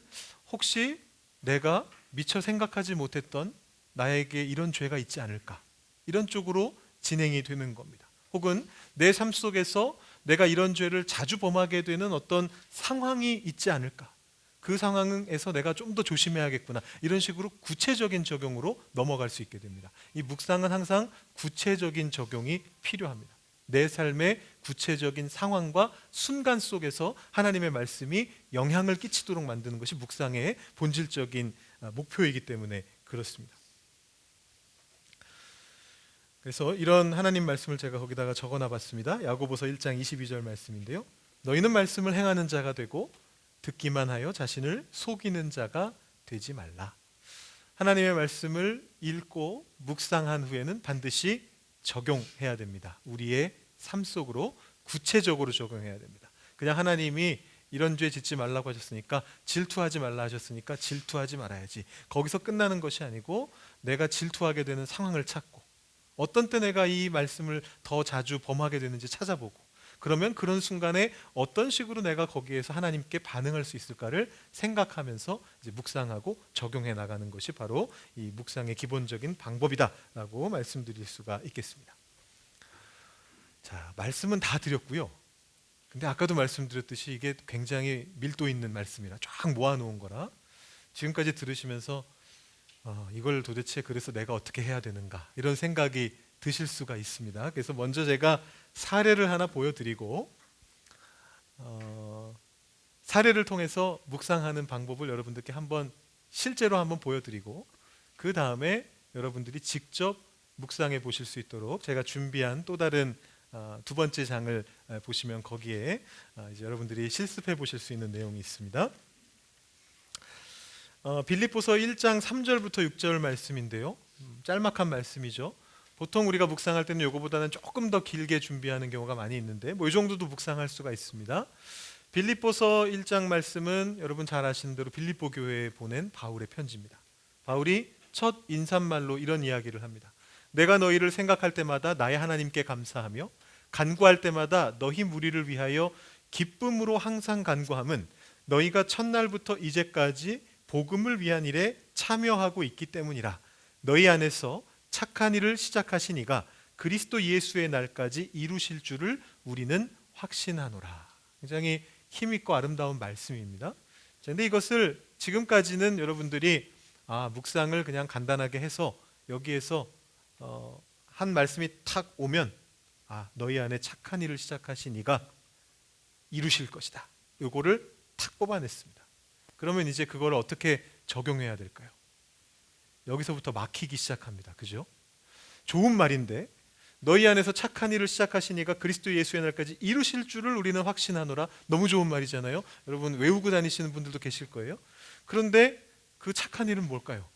S1: 혹시 내가 미처 생각하지 못했던 나에게 이런 죄가 있지 않을까, 이런 쪽으로 진행이 되는 겁니다. 혹은 내 삶 속에서 내가 이런 죄를 자주 범하게 되는 어떤 상황이 있지 않을까, 그 상황에서 내가 좀 더 조심해야겠구나, 이런 식으로 구체적인 적용으로 넘어갈 수 있게 됩니다. 이 묵상은 항상 구체적인 적용이 필요합니다. 내 삶의 구체적인 상황과 순간 속에서 하나님의 말씀이 영향을 끼치도록 만드는 것이 묵상의 본질적인 목표이기 때문에 그렇습니다. 그래서 이런 하나님 말씀을 제가 거기다가 적어놔 봤습니다. 야고보서 1장 22절 말씀인데요, 너희는 말씀을 행하는 자가 되고 듣기만 하여 자신을 속이는 자가 되지 말라. 하나님의 말씀을 읽고 묵상한 후에는 반드시 적용해야 됩니다. 우리의 삶 속으로 구체적으로 적용해야 됩니다. 그냥 하나님이 이런 죄 짓지 말라고 하셨으니까, 질투하지 말라 하셨으니까 질투하지 말아야지, 거기서 끝나는 것이 아니고 내가 질투하게 되는 상황을 찾고 어떤 때 내가 이 말씀을 더 자주 범하게 되는지 찾아보고, 그러면 그런 순간에 어떤 식으로 내가 거기에서 하나님께 반응할 수 있을까를 생각하면서 이제 묵상하고 적용해 나가는 것이 바로 이 묵상의 기본적인 방법이다라고 말씀드릴 수가 있겠습니다. 자, 말씀은 다 드렸고요. 근데 아까도 말씀드렸듯이 이게 굉장히 밀도 있는 말씀이라 쫙 모아놓은 거라 지금까지 들으시면서 이걸 도대체 그래서 내가 어떻게 해야 되는가, 이런 생각이 드실 수가 있습니다. 그래서 먼저 제가 사례를 하나 보여드리고 사례를 통해서 묵상하는 방법을 여러분들께 실제로 한번 보여드리고 그 다음에 여러분들이 직접 묵상해 보실 수 있도록 제가 준비한 또 다른 두 번째 장을 보시면 거기에 이제 여러분들이 실습해 보실 수 있는 내용이 있습니다. 빌립보서 1장 3절부터 6절 말씀인데요, 짤막한 말씀이죠. 보통 우리가 묵상할 때는 이거보다는 조금 더 길게 준비하는 경우가 많이 있는데 이 정도도 묵상할 수가 있습니다. 빌립보서 1장 말씀은 여러분 잘 아시는 대로 빌립보 교회에 보낸 바울의 편지입니다. 바울이 첫 인사말로 이런 이야기를 합니다. 내가 너희를 생각할 때마다 나의 하나님께 감사하며 간구할 때마다 너희 무리를 위하여 기쁨으로 항상 간구함은 너희가 첫날부터 이제까지 복음을 위한 일에 참여하고 있기 때문이라. 너희 안에서 착한 일을 시작하신 이가 그리스도 예수의 날까지 이루실 줄을 우리는 확신하노라. 굉장히 힘있고 아름다운 말씀입니다. 그런데 이것을 지금까지는 여러분들이 묵상을 그냥 간단하게 해서 여기에서 한 말씀이 탁 오면 너희 안에 착한 일을 시작하신 이가 이루실 것이다. 이거를 탁 뽑아냈습니다. 그러면 이제 그걸 어떻게 적용해야 될까요? 여기서부터 막히기 시작합니다. 그죠? 좋은 말인데 너희 안에서 착한 일을 시작하신 이가 그리스도 예수의 날까지 이루실 줄을 우리는 확신하노라. 너무 좋은 말이잖아요. 여러분 외우고 다니시는 분들도 계실 거예요. 그런데 그 착한 일은 뭘까요?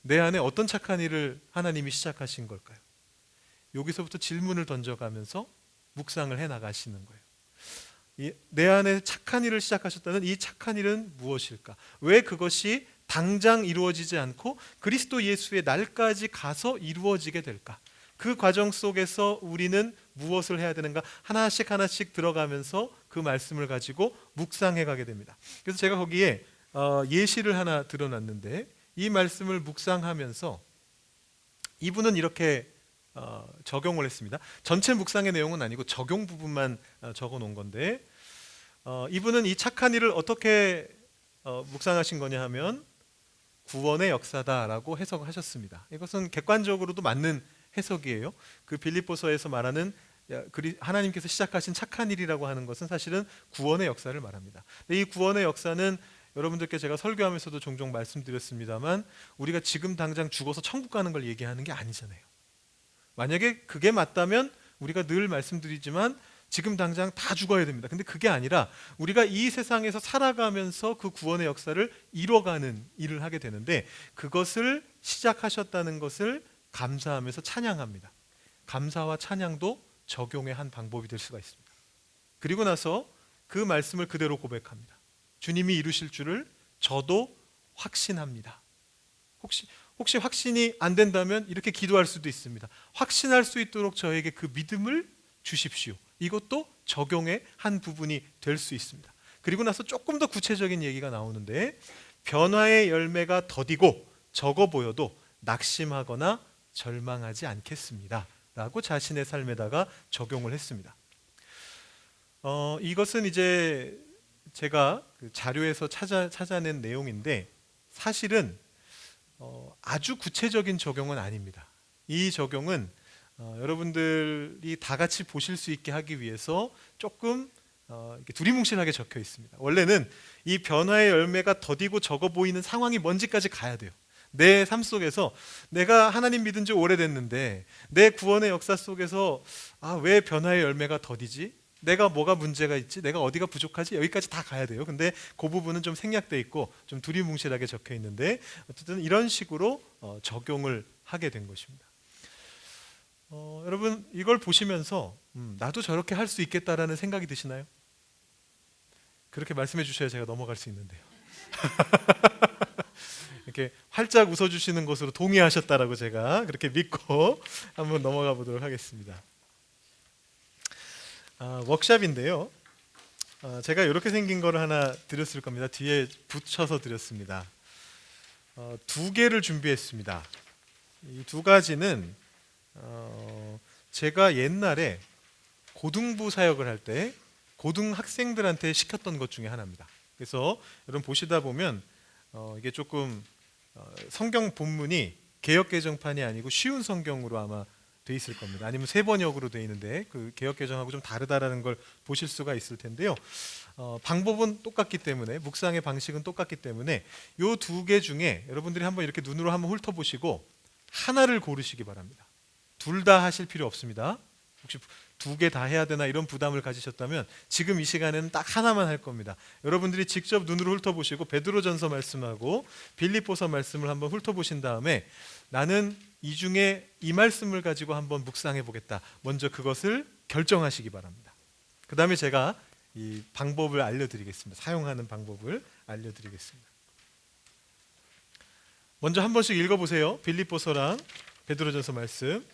S1: 내 안에 어떤 착한 일을 하나님이 시작하신 걸까요? 여기서부터 질문을 던져가면서 묵상을 해나가시는 거예요. 내 안에 착한 일을 시작하셨다는 이 착한 일은 무엇일까? 왜 그것이 당장 이루어지지 않고 그리스도 예수의 날까지 가서 이루어지게 될까? 그 과정 속에서 우리는 무엇을 해야 되는가? 하나씩 하나씩 들어가면서 그 말씀을 가지고 묵상해 가게 됩니다. 그래서 제가 거기에 예시를 하나 들어놨는데 이 말씀을 묵상하면서 이분은 이렇게 적용을 했습니다. 전체 묵상의 내용은 아니고 적용 부분만 적어 놓은 건데 이분은 이 착한 일을 어떻게 묵상하신 거냐 하면 구원의 역사다라고 해석하셨습니다. 이것은 객관적으로도 맞는 해석이에요. 그 빌립보서에서 말하는 하나님께서 시작하신 착한 일이라고 하는 것은 사실은 구원의 역사를 말합니다. 이 구원의 역사는 여러분들께 제가 설교하면서도 종종 말씀드렸습니다만 우리가 지금 당장 죽어서 천국 가는 걸 얘기하는 게 아니잖아요. 만약에 그게 맞다면 우리가 늘 말씀드리지만 지금 당장 다 죽어야 됩니다. 근데 그게 아니라 우리가 이 세상에서 살아가면서 그 구원의 역사를 이뤄가는 일을 하게 되는데 그것을 시작하셨다는 것을 감사하면서 찬양합니다. 감사와 찬양도 적용의 한 방법이 될 수가 있습니다. 그리고 나서 그 말씀을 그대로 고백합니다. 주님이 이루실 줄을 저도 확신합니다. 혹시 확신이 안 된다면 이렇게 기도할 수도 있습니다. 확신할 수 있도록 저에게 그 믿음을 주십시오. 이것도 적용의 한 부분이 될 수 있습니다. 그리고 나서 조금 더 구체적인 얘기가 나오는데 변화의 열매가 더디고 적어 보여도 낙심하거나 절망하지 않겠습니다. 라고 자신의 삶에다가 적용을 했습니다. 이것은 이제 제가 그 자료에서 찾아낸 내용인데 사실은 아주 구체적인 적용은 아닙니다. 이 적용은 여러분들이 다 같이 보실 수 있게 하기 위해서 조금 이렇게 두리뭉실하게 적혀 있습니다. 원래는 이 변화의 열매가 더디고 적어 보이는 상황이 뭔지까지 가야 돼요. 내 삶 속에서 내가 하나님 믿은 지 오래됐는데 내 구원의 역사 속에서 왜 변화의 열매가 더디지? 내가 뭐가 문제가 있지? 내가 어디가 부족하지? 여기까지 다 가야 돼요. 근데 그 부분은 좀 생략돼 있고 좀 두리뭉실하게 적혀 있는데 어쨌든 이런 식으로 적용을 하게 된 것입니다. 여러분 이걸 보시면서 나도 저렇게 할 수 있겠다라는 생각이 드시나요? 그렇게 말씀해 주셔야 제가 넘어갈 수 있는데요. 이렇게 활짝 웃어주시는 것으로 동의하셨다라고 제가 그렇게 믿고 한번 넘어가 보도록 하겠습니다. 워크샵인데요. 제가 이렇게 생긴 거를 하나 드렸을 겁니다. 뒤에 붙여서 드렸습니다. 두 개를 준비했습니다. 이 두 가지는 제가 옛날에 고등부 사역을 할 때 고등학생들한테 시켰던 것 중에 하나입니다. 그래서 여러분 보시다 보면 이게 조금 성경 본문이 개역개정판이 아니고 쉬운 성경으로 아마 돼 있을 겁니다. 아니면 세 번역으로 돼 있는데 그 개역개정하고 좀 다르다라는 걸 보실 수가 있을 텐데요. 방법은 똑같기 때문에 묵상의 방식은 똑같기 때문에 이 두 개 중에 여러분들이 한번 이렇게 눈으로 한번 훑어보시고 하나를 고르시기 바랍니다. 둘 다 하실 필요 없습니다. 혹시 두 개 다 해야 되나 이런 부담을 가지셨다면 지금 이 시간에는 딱 하나만 할 겁니다. 여러분들이 직접 눈으로 훑어보시고 베드로전서 말씀하고 빌립보서 말씀을 한번 훑어보신 다음에 나는 이 중에 이 말씀을 가지고 한번 묵상해 보겠다. 먼저 그것을 결정하시기 바랍니다. 그 다음에 제가 이 방법을 알려드리겠습니다. 사용하는 방법을 알려드리겠습니다. 먼저 한 번씩 읽어보세요. 빌립보서랑 베드로전서 말씀.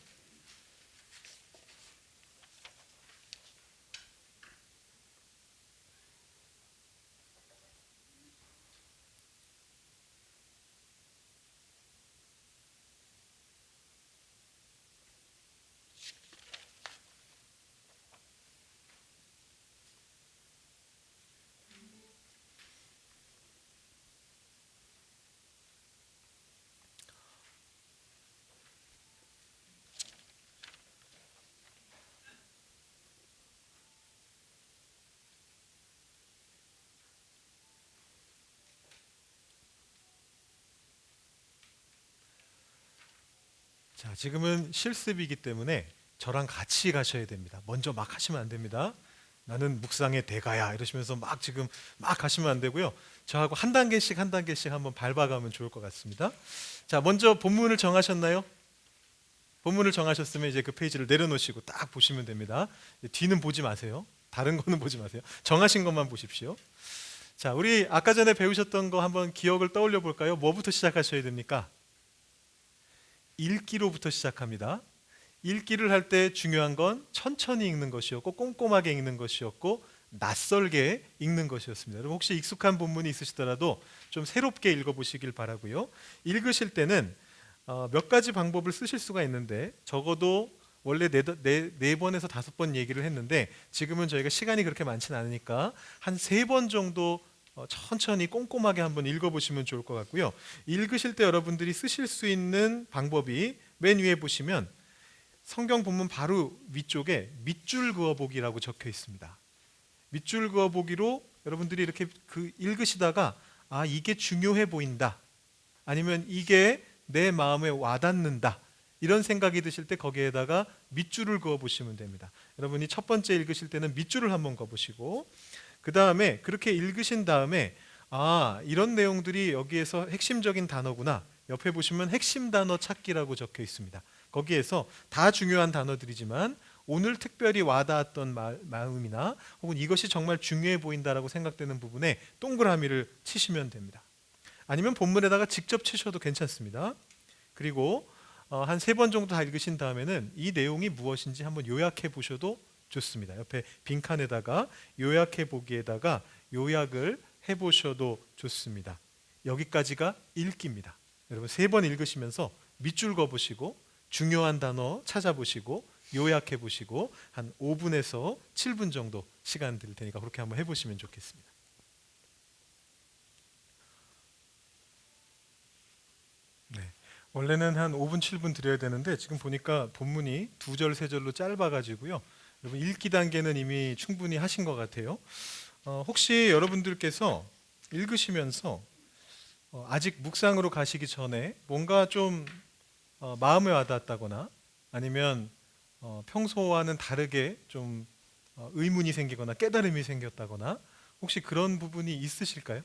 S1: 자, 지금은 실습이기 때문에 저랑 같이 가셔야 됩니다. 먼저 막 하시면 안 됩니다. 나는 묵상의 대가야 이러시면서 막 지금 막 가시면 안 되고요. 저하고 한 단계씩 한 단계씩 한번 밟아가면 좋을 것 같습니다. 자, 먼저 본문을 정하셨나요? 본문을 정하셨으면 이제 그 페이지를 내려놓으시고 딱 보시면 됩니다. 뒤는 보지 마세요. 다른 거는 보지 마세요. 정하신 것만 보십시오. 자, 우리 아까 전에 배우셨던 거 한번 기억을 떠올려 볼까요? 뭐부터 시작하셔야 됩니까? 읽기로부터 시작합니다. 읽기를 할 때 중요한 건 천천히 읽는 것이었고 꼼꼼하게 읽는 것이었고 낯설게 읽는 것이었습니다. 여러분 혹시 익숙한 본문이 있으시더라도 좀 새롭게 읽어보시길 바라고요. 읽으실 때는 몇 가지 방법을 쓰실 수가 있는데 적어도 원래 네 번에서 5번 얘기를 했는데 지금은 저희가 시간이 그렇게 많지는 않으니까 한 3번 정도 천천히 꼼꼼하게 한번 읽어보시면 좋을 것 같고요. 읽으실 때 여러분들이 쓰실 수 있는 방법이 맨 위에 보시면 성경 본문 바로 위쪽에 밑줄 그어보기라고 적혀 있습니다. 밑줄 그어보기로 여러분들이 이렇게 읽으시다가 아 이게 중요해 보인다 아니면 이게 내 마음에 와닿는다 이런 생각이 드실 때 거기에다가 밑줄을 그어보시면 됩니다. 여러분이 첫 번째 읽으실 때는 밑줄을 한번 그어보시고 그 다음에 그렇게 읽으신 다음에 아 이런 내용들이 여기에서 핵심적인 단어구나. 옆에 보시면 핵심 단어 찾기라고 적혀 있습니다. 거기에서 다 중요한 단어들이지만 오늘 특별히 와닿았던 마음이나 혹은 이것이 정말 중요해 보인다라고 생각되는 부분에 동그라미를 치시면 됩니다. 아니면 본문에다가 직접 치셔도 괜찮습니다. 그리고 한 3번 정도 다 읽으신 다음에는 이 내용이 무엇인지 한번 요약해 보셔도 좋습니다. 옆에 빈칸에다가 요약해 보기에다가 요약을 해보셔도 좋습니다. 여기까지가 읽기입니다. 여러분 3번 읽으시면서 밑줄 그어보시고 중요한 단어 찾아보시고 요약해 보시고 한 5분에서 7분 정도 시간 드릴 테니까 그렇게 한번 해보시면 좋겠습니다. 네, 원래는 한 5분 7분 드려야 되는데 지금 보니까 본문이 2절 3절로 짧아가지고요. 여러분 읽기 단계는 이미 충분히 하신 것 같아요. 혹시 여러분들께서 읽으시면서 아직 묵상으로 가시기 전에 뭔가 좀 마음에 와닿았다거나 아니면 평소와는 다르게 좀 의문이 생기거나 깨달음이 생겼다거나 혹시 그런 부분이 있으실까요?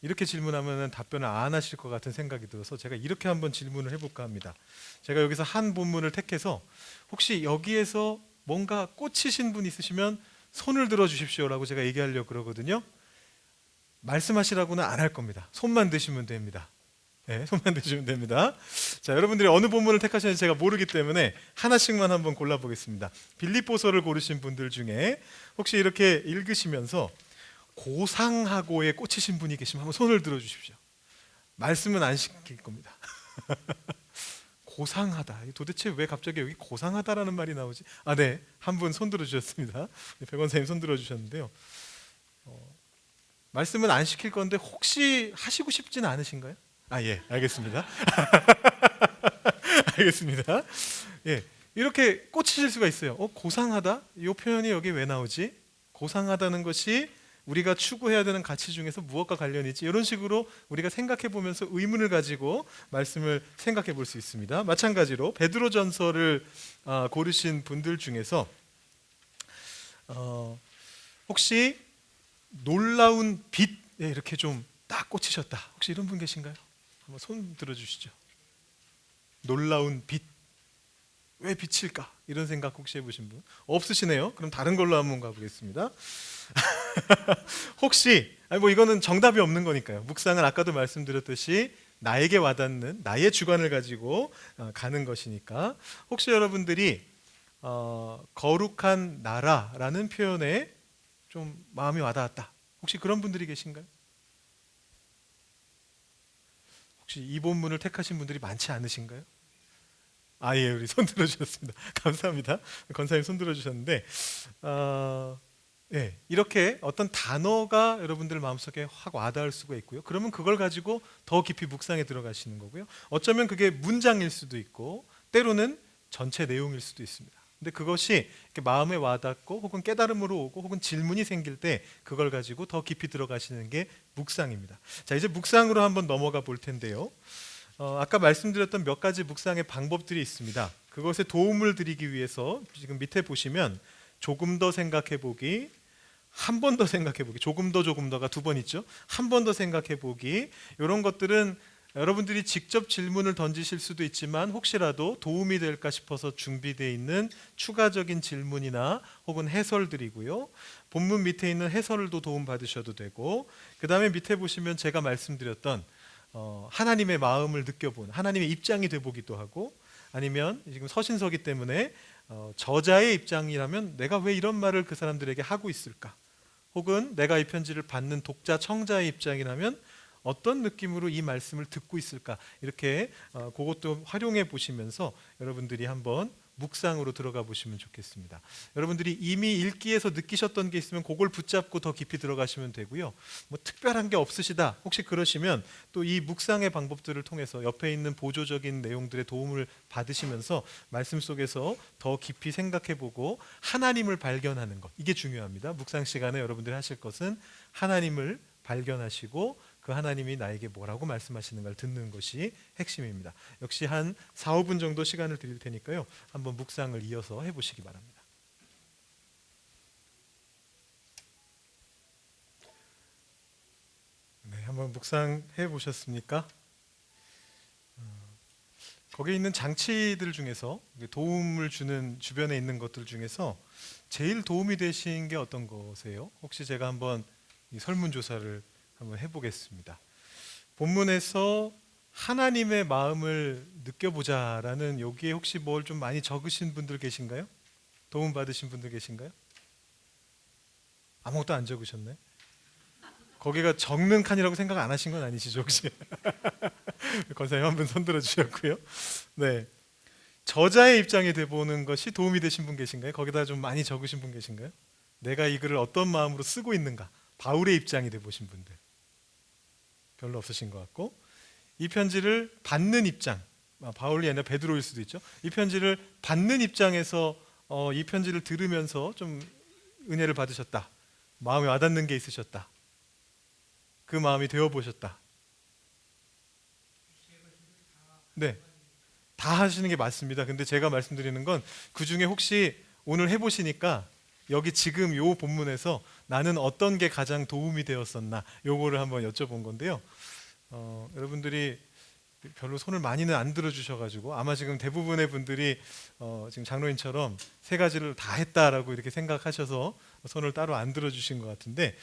S1: 이렇게 질문하면 답변을 안 하실 것 같은 생각이 들어서 제가 이렇게 한번 질문을 해볼까 합니다. 제가 여기서 한 본문을 택해서 혹시 여기에서 뭔가 꽂히신 분 있으시면 손을 들어 주십시오라고 제가 얘기하려고 그러거든요. 말씀하시라고는 안 할 겁니다. 손만 드시면 됩니다. 네, 손만 드시면 됩니다. 자, 여러분들이 어느 본문을 택하시는지 제가 모르기 때문에 하나씩만 한번 골라보겠습니다. 빌립보서를 고르신 분들 중에 혹시 이렇게 읽으시면서 고상하고에 꽂히신 분이 계시면 한번 손을 들어 주십시오. 말씀은 안 시킬 겁니다. 고상하다. 도대체 왜 갑자기 여기 고상하다라는 말이 나오지? 아, 네. 한 분 손 들어주셨습니다. 백원사님 손 들어주셨는데요. 말씀은 안 시킬 건데 혹시 하시고 싶지는 않으신가요? 아, 예. 알겠습니다. 알겠습니다. 예. 이렇게 꽂히실 수가 있어요. 고상하다? 이 표현이 여기 왜 나오지? 고상하다는 것이 우리가 추구해야 되는 가치 중에서 무엇과 관련이 있지? 이런 식으로 우리가 생각해 보면서 의문을 가지고 말씀을 생각해 볼 수 있습니다. 마찬가지로 베드로전서를 고르신 분들 중에서 혹시 놀라운 빛에 이렇게 좀 딱 꽂히셨다, 혹시 이런 분 계신가요? 한번 손 들어주시죠. 놀라운 빛, 왜 빛일까? 이런 생각 혹시 해보신 분 없으시네요. 그럼 다른 걸로 한번 가보겠습니다. 혹시 뭐 이거는 정답이 없는 거니까요. 묵상은 아까도 말씀드렸듯이 나에게 와닿는 나의 주관을 가지고 가는 것이니까, 혹시 여러분들이 거룩한 나라라는 표현에 좀 마음이 와닿았다, 혹시 그런 분들이 계신가요? 혹시 이 본문을 택하신 분들이 많지 않으신가요? 예, 우리 손 들어주셨습니다. 감사합니다. 권사님 손 들어주셨는데, 예, 이렇게 어떤 단어가 여러분들 마음속에 확 와닿을 수가 있고요. 그러면 그걸 가지고 더 깊이 묵상에 들어가시는 거고요. 어쩌면 그게 문장일 수도 있고, 때로는 전체 내용일 수도 있습니다. 근데 그것이 이렇게 마음에 와닿고 혹은 깨달음으로 오고 혹은 질문이 생길 때 그걸 가지고 더 깊이 들어가시는 게 묵상입니다. 자, 이제 묵상으로 한번 넘어가 볼 텐데요. 아까 말씀드렸던 몇 가지 묵상의 방법들이 있습니다. 그것에 도움을 드리기 위해서 지금 밑에 보시면 조금 더 생각해 보기, 한 번 더 생각해 보기, 조금 더가 두 번 있죠. 한 번 더 생각해 보기, 이런 것들은 여러분들이 직접 질문을 던지실 수도 있지만 혹시라도 도움이 될까 싶어서 준비되어 있는 추가적인 질문이나 혹은 해설들이고요. 본문 밑에 있는 해설도 도움 받으셔도 되고, 그 다음에 밑에 보시면 제가 말씀드렸던 하나님의 마음을 느껴본, 하나님의 입장이 돼보기도 하고, 아니면 지금 서신서기 때문에 저자의 입장이라면 내가 왜 이런 말을 그 사람들에게 하고 있을까, 혹은 내가 이 편지를 받는 독자, 청자의 입장이라면 어떤 느낌으로 이 말씀을 듣고 있을까, 이렇게 그것도 활용해 보시면서 여러분들이 한번 묵상으로 들어가 보시면 좋겠습니다. 여러분들이 이미 읽기에서 느끼셨던 게 있으면 그걸 붙잡고 더 깊이 들어가시면 되고요. 뭐 특별한 게 없으시다, 혹시 그러시면 또 이 묵상의 방법들을 통해서 옆에 있는 보조적인 내용들의 도움을 받으시면서 말씀 속에서 더 깊이 생각해 보고 하나님을 발견하는 것, 이게 중요합니다. 묵상 시간에 여러분들이 하실 것은 하나님을 발견하시고 그 하나님이 나에게 뭐라고 말씀하시는가를 듣는 것이 핵심입니다. 역시 한 4, 5분 정도 시간을 드릴 테니까요. 한번 묵상을 이어서 해보시기 바랍니다. 네, 한번 묵상해 보셨습니까? 거기에 있는 장치들 중에서 도움을 주는, 주변에 있는 것들 중에서 제일 도움이 되신 게 어떤 거세요? 혹시 제가 한번 이 설문조사를 한번 해보겠습니다. 본문에서 하나님의 마음을 느껴보자라는 여기에 혹시 뭘 좀 많이 적으신 분들 계신가요? 도움 받으신 분들 계신가요? 아무것도 안 적으셨나요? 거기가 적는 칸이라고 생각 안 하신 건 아니시죠 혹시? 권사님 한 분 손들어 주셨고요. 네, 저자의 입장이 돼보는 것이 도움이 되신 분 계신가요? 거기다 좀 많이 적으신 분 계신가요? 내가 이 글을 어떤 마음으로 쓰고 있는가, 바울의 입장이 돼보신 분들 별로 없으신 것 같고, 이 편지를 받는 입장, 바울이 아니라 베드로일 수도 있죠. 이 편지를 받는 입장에서 이 편지를 들으면서 좀 은혜를 받으셨다, 마음에 와닿는 게 있으셨다, 그 마음이 되어보셨다. 네, 다 하시는 게 맞습니다. 근데 제가 말씀드리는 건 그 중에 혹시 오늘 해보시니까 여기 지금 요 본문에서 나는 어떤 게 가장 도움이 되었었나, 요거를 한번 여쭤본 건데요. 여러분들이 별로 손을 많이는 안 들어주셔가지고 아마 지금 대부분의 분들이 지금 장로인처럼 세 가지를 다 했다라고 이렇게 생각하셔서 손을 따로 안 들어주신 것 같은데,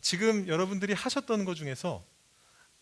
S1: 지금 여러분들이 하셨던 것 중에서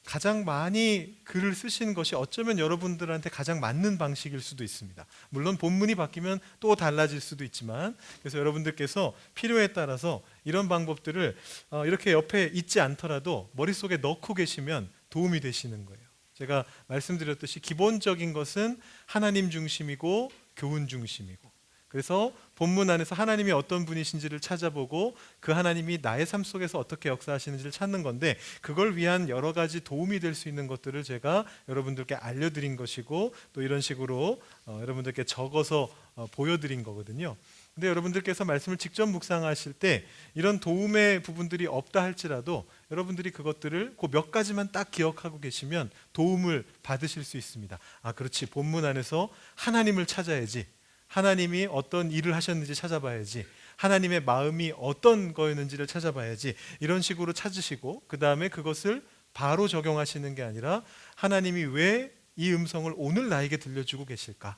S1: 가장 많이 글을 쓰신 것이 어쩌면 여러분들한테 가장 맞는 방식일 수도 있습니다. 물론 본문이 바뀌면 또 달라질 수도 있지만, 그래서 여러분들께서 필요에 따라서 이런 방법들을 이렇게 옆에 있지 않더라도 머릿속에 넣고 계시면 도움이 되시는 거예요. 제가 말씀드렸듯이 기본적인 것은 하나님 중심이고 교훈 중심이고, 그래서 본문 안에서 하나님이 어떤 분이신지를 찾아보고 그 하나님이 나의 삶 속에서 어떻게 역사하시는지를 찾는 건데, 그걸 위한 여러 가지 도움이 될 수 있는 것들을 제가 여러분들께 알려드린 것이고, 또 이런 식으로 여러분들께 적어서 보여드린 거거든요. 근데 여러분들께서 말씀을 직접 묵상하실 때 이런 도움의 부분들이 없다 할지라도 여러분들이 그것들을 그 몇 가지만 딱 기억하고 계시면 도움을 받으실 수 있습니다. 아, 그렇지. 본문 안에서 하나님을 찾아야지. 하나님이 어떤 일을 하셨는지 찾아봐야지. 하나님의 마음이 어떤 거였는지를 찾아봐야지. 이런 식으로 찾으시고 그 다음에 그것을 바로 적용하시는 게 아니라 하나님이 왜 이 음성을 오늘 나에게 들려주고 계실까?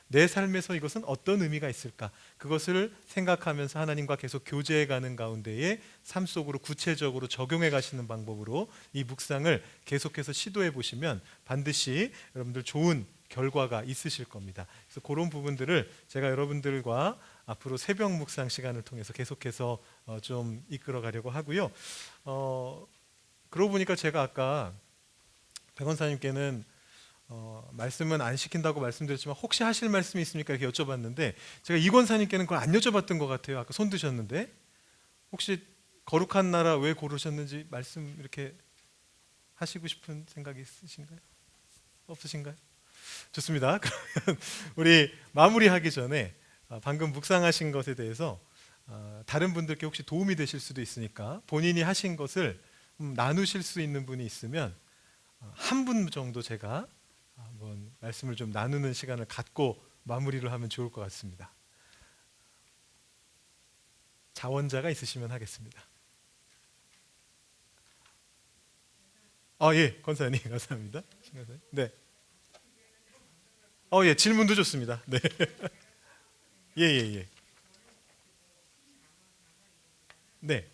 S1: 내 삶에서 이것은 어떤 의미가 있을까? 그것을 생각하면서 하나님과 계속 교제해 가는 가운데에 삶 속으로 구체적으로 적용해 가시는 방법으로 이 묵상을 계속해서 시도해 보시면 반드시 여러분들 좋은 결과가 있으실 겁니다. 그래서 그런 부분들을 제가 여러분들과 앞으로 새벽 묵상 시간을 통해서 계속해서 좀 이끌어 가려고 하고요. 그러고 보니까 제가 아까 백원사님께는 말씀은 안 시킨다고 말씀드렸지만 혹시 하실 말씀이 있습니까? 이렇게 여쭤봤는데 제가 이권사님께는 그걸 안 여쭤봤던 것 같아요. 아까 손 드셨는데 혹시 거룩한 나라 왜 고르셨는지 말씀 이렇게 하시고 싶은 생각이 있으신가요? 없으신가요? 좋습니다. 그러면 우리 마무리하기 전에 방금 묵상하신 것에 대해서 다른 분들께 혹시 도움이 되실 수도 있으니까 본인이 하신 것을 나누실 수 있는 분이 있으면 한 분 정도 제가 한번 말씀을 좀 나누는 시간을 갖고 마무리를 하면 좋을 것 같습니다. 자원자가 있으시면 하겠습니다. 예, 권사님 감사합니다. 네. 예, 질문도 좋습니다. 네. 예, 예, 예. 네.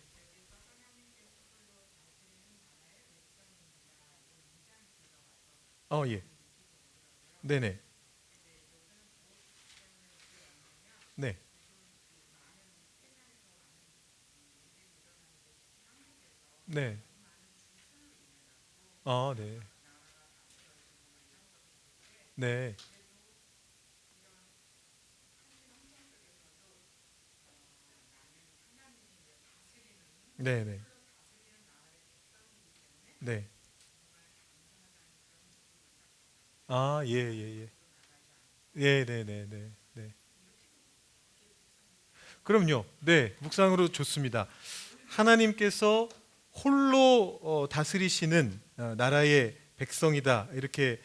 S1: 예. 네네. 네. 네. 네. 네. 네. 네. 네. 예, 예, 예. 예, 네, 네, 네. 네. 그럼요. 네, 묵상으로 좋습니다. 하나님께서 홀로 다스리시는 나라의 백성이다 이렇게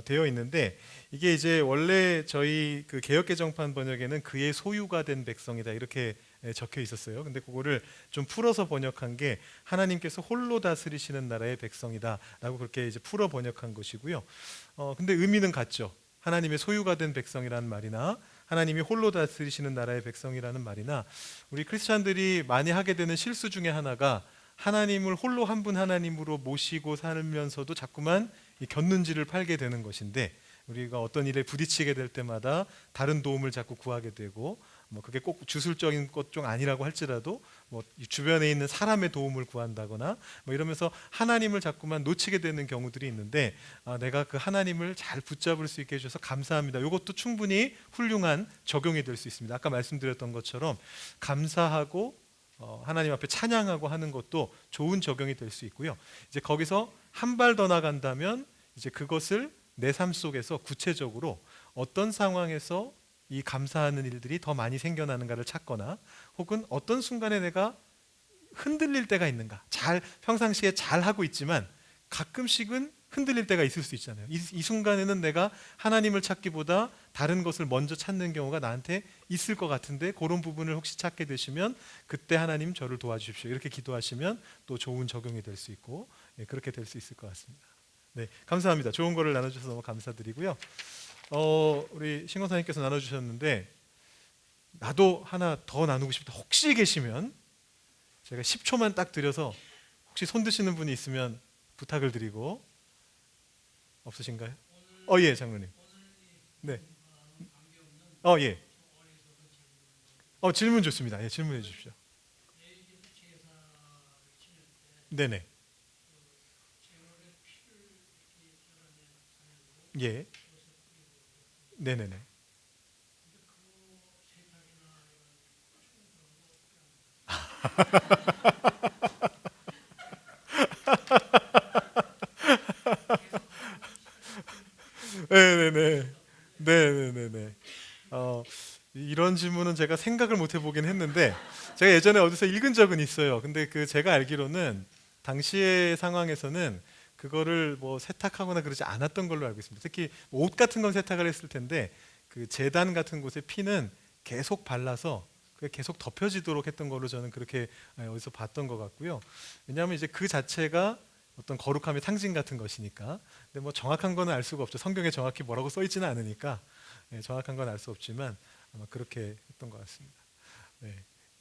S1: 되어 있는데 이게 이제 원래 저희 그 개역개정판 번역에는 그의 소유가 된 백성이다 이렇게 적혀 있었어요. 근데 그거를 좀 풀어서 번역한 게 하나님께서 홀로 다스리시는 나라의 백성이다라고 그렇게 이제 풀어 번역한 것이고요. 근데 의미는 같죠. 하나님의 소유가 된 백성이라는 말이나 하나님이 홀로 다스리시는 나라의 백성이라는 말이나 우리 크리스찬들이 많이 하게 되는 실수 중에 하나가 하나님을 홀로 한 분 하나님으로 모시고 살면서도 자꾸만 이 곁눈질을 팔게 되는 것인데 우리가 어떤 일에 부딪히게 될 때마다 다른 도움을 자꾸 구하게 되고 뭐 그게 꼭 주술적인 것 좀 아니라고 할지라도 뭐 주변에 있는 사람의 도움을 구한다거나 뭐 이러면서 하나님을 자꾸만 놓치게 되는 경우들이 있는데 내가 그 하나님을 잘 붙잡을 수 있게 해주셔서 감사합니다. 이것도 충분히 훌륭한 적용이 될 수 있습니다. 아까 말씀드렸던 것처럼 감사하고 하나님 앞에 찬양하고 하는 것도 좋은 적용이 될 수 있고요. 이제 거기서 한 발 더 나간다면 이제 그것을 내 삶 속에서 구체적으로 어떤 상황에서 이 감사하는 일들이 더 많이 생겨나는가를 찾거나 혹은 어떤 순간에 내가 흔들릴 때가 있는가. 평상시에 잘 하고 있지만 가끔씩은 흔들릴 때가 있을 수 있잖아요. 이 순간에는 내가 하나님을 찾기보다 다른 것을 먼저 찾는 경우가 나한테 있을 것 같은데 그런 부분을 혹시 찾게 되시면 그때 하나님 저를 도와주십시오. 이렇게 기도하시면 또 좋은 적용이 될 수 있고 그렇게 될 수 있을 것 같습니다. 네, 감사합니다. 좋은 거를 나눠주셔서 너무 감사드리고요. 우리 신권사님께서 나눠주셨는데 나도 하나 더 나누고 싶다. 혹시 계시면 제가 10초만 딱 드려서 혹시 손 드시는 분이 있으면 부탁을 드리고 없으신가요? 예, 장로님. 네. 예. 질문 좋습니다. 예, 질문해 주십시오. 네네. 예. 네네네. 네네네. 네네네네. 이런 질문은 정도는 제가 생각을 못 해보긴 했는데 제가 예전에 어디서 읽은 적은 있어요. 근데 그 제가 알기로는 당시의 상황에서는 그거를 뭐 세탁하거나 그러지 않았던 걸로 알고 있습니다. 특히 뭐옷 같은 건 세탁을 했을 텐데 그 제단 같은 곳에 피는 계속 발라서 그게 계속 덮여지도록 했던 걸로 저는 그렇게 어디서 봤던 것 같고요. 왜냐하면 이제 그 자체가 어떤 거룩함의 상징 같은 것이니까. 근데 뭐 정확한 거는 알 수가 없죠. 성경에 정확히 뭐라고 써 있지는 않으니까 정확한 건 알 수 없지만 아마 그렇게 했던 것 같습니다. 네,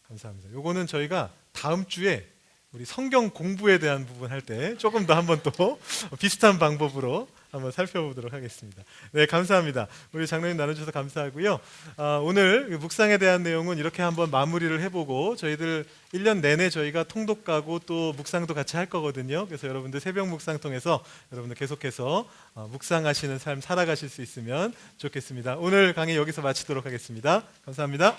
S1: 감사합니다. 요거는 저희가 다음 주에 우리 성경 공부에 대한 부분 할 때 조금 더 한번 또 비슷한 방법으로 한번 살펴보도록 하겠습니다. 네, 감사합니다. 우리 장로님 나눠주셔서 감사하고요. 오늘 묵상에 대한 내용은 이렇게 한번 마무리를 해보고 저희들 1년 내내 저희가 통독 가고 또 묵상도 같이 할 거거든요. 그래서 여러분들 새벽 묵상 통해서 여러분들 계속해서 묵상하시는 삶 살아가실 수 있으면 좋겠습니다. 오늘 강의 여기서 마치도록 하겠습니다. 감사합니다.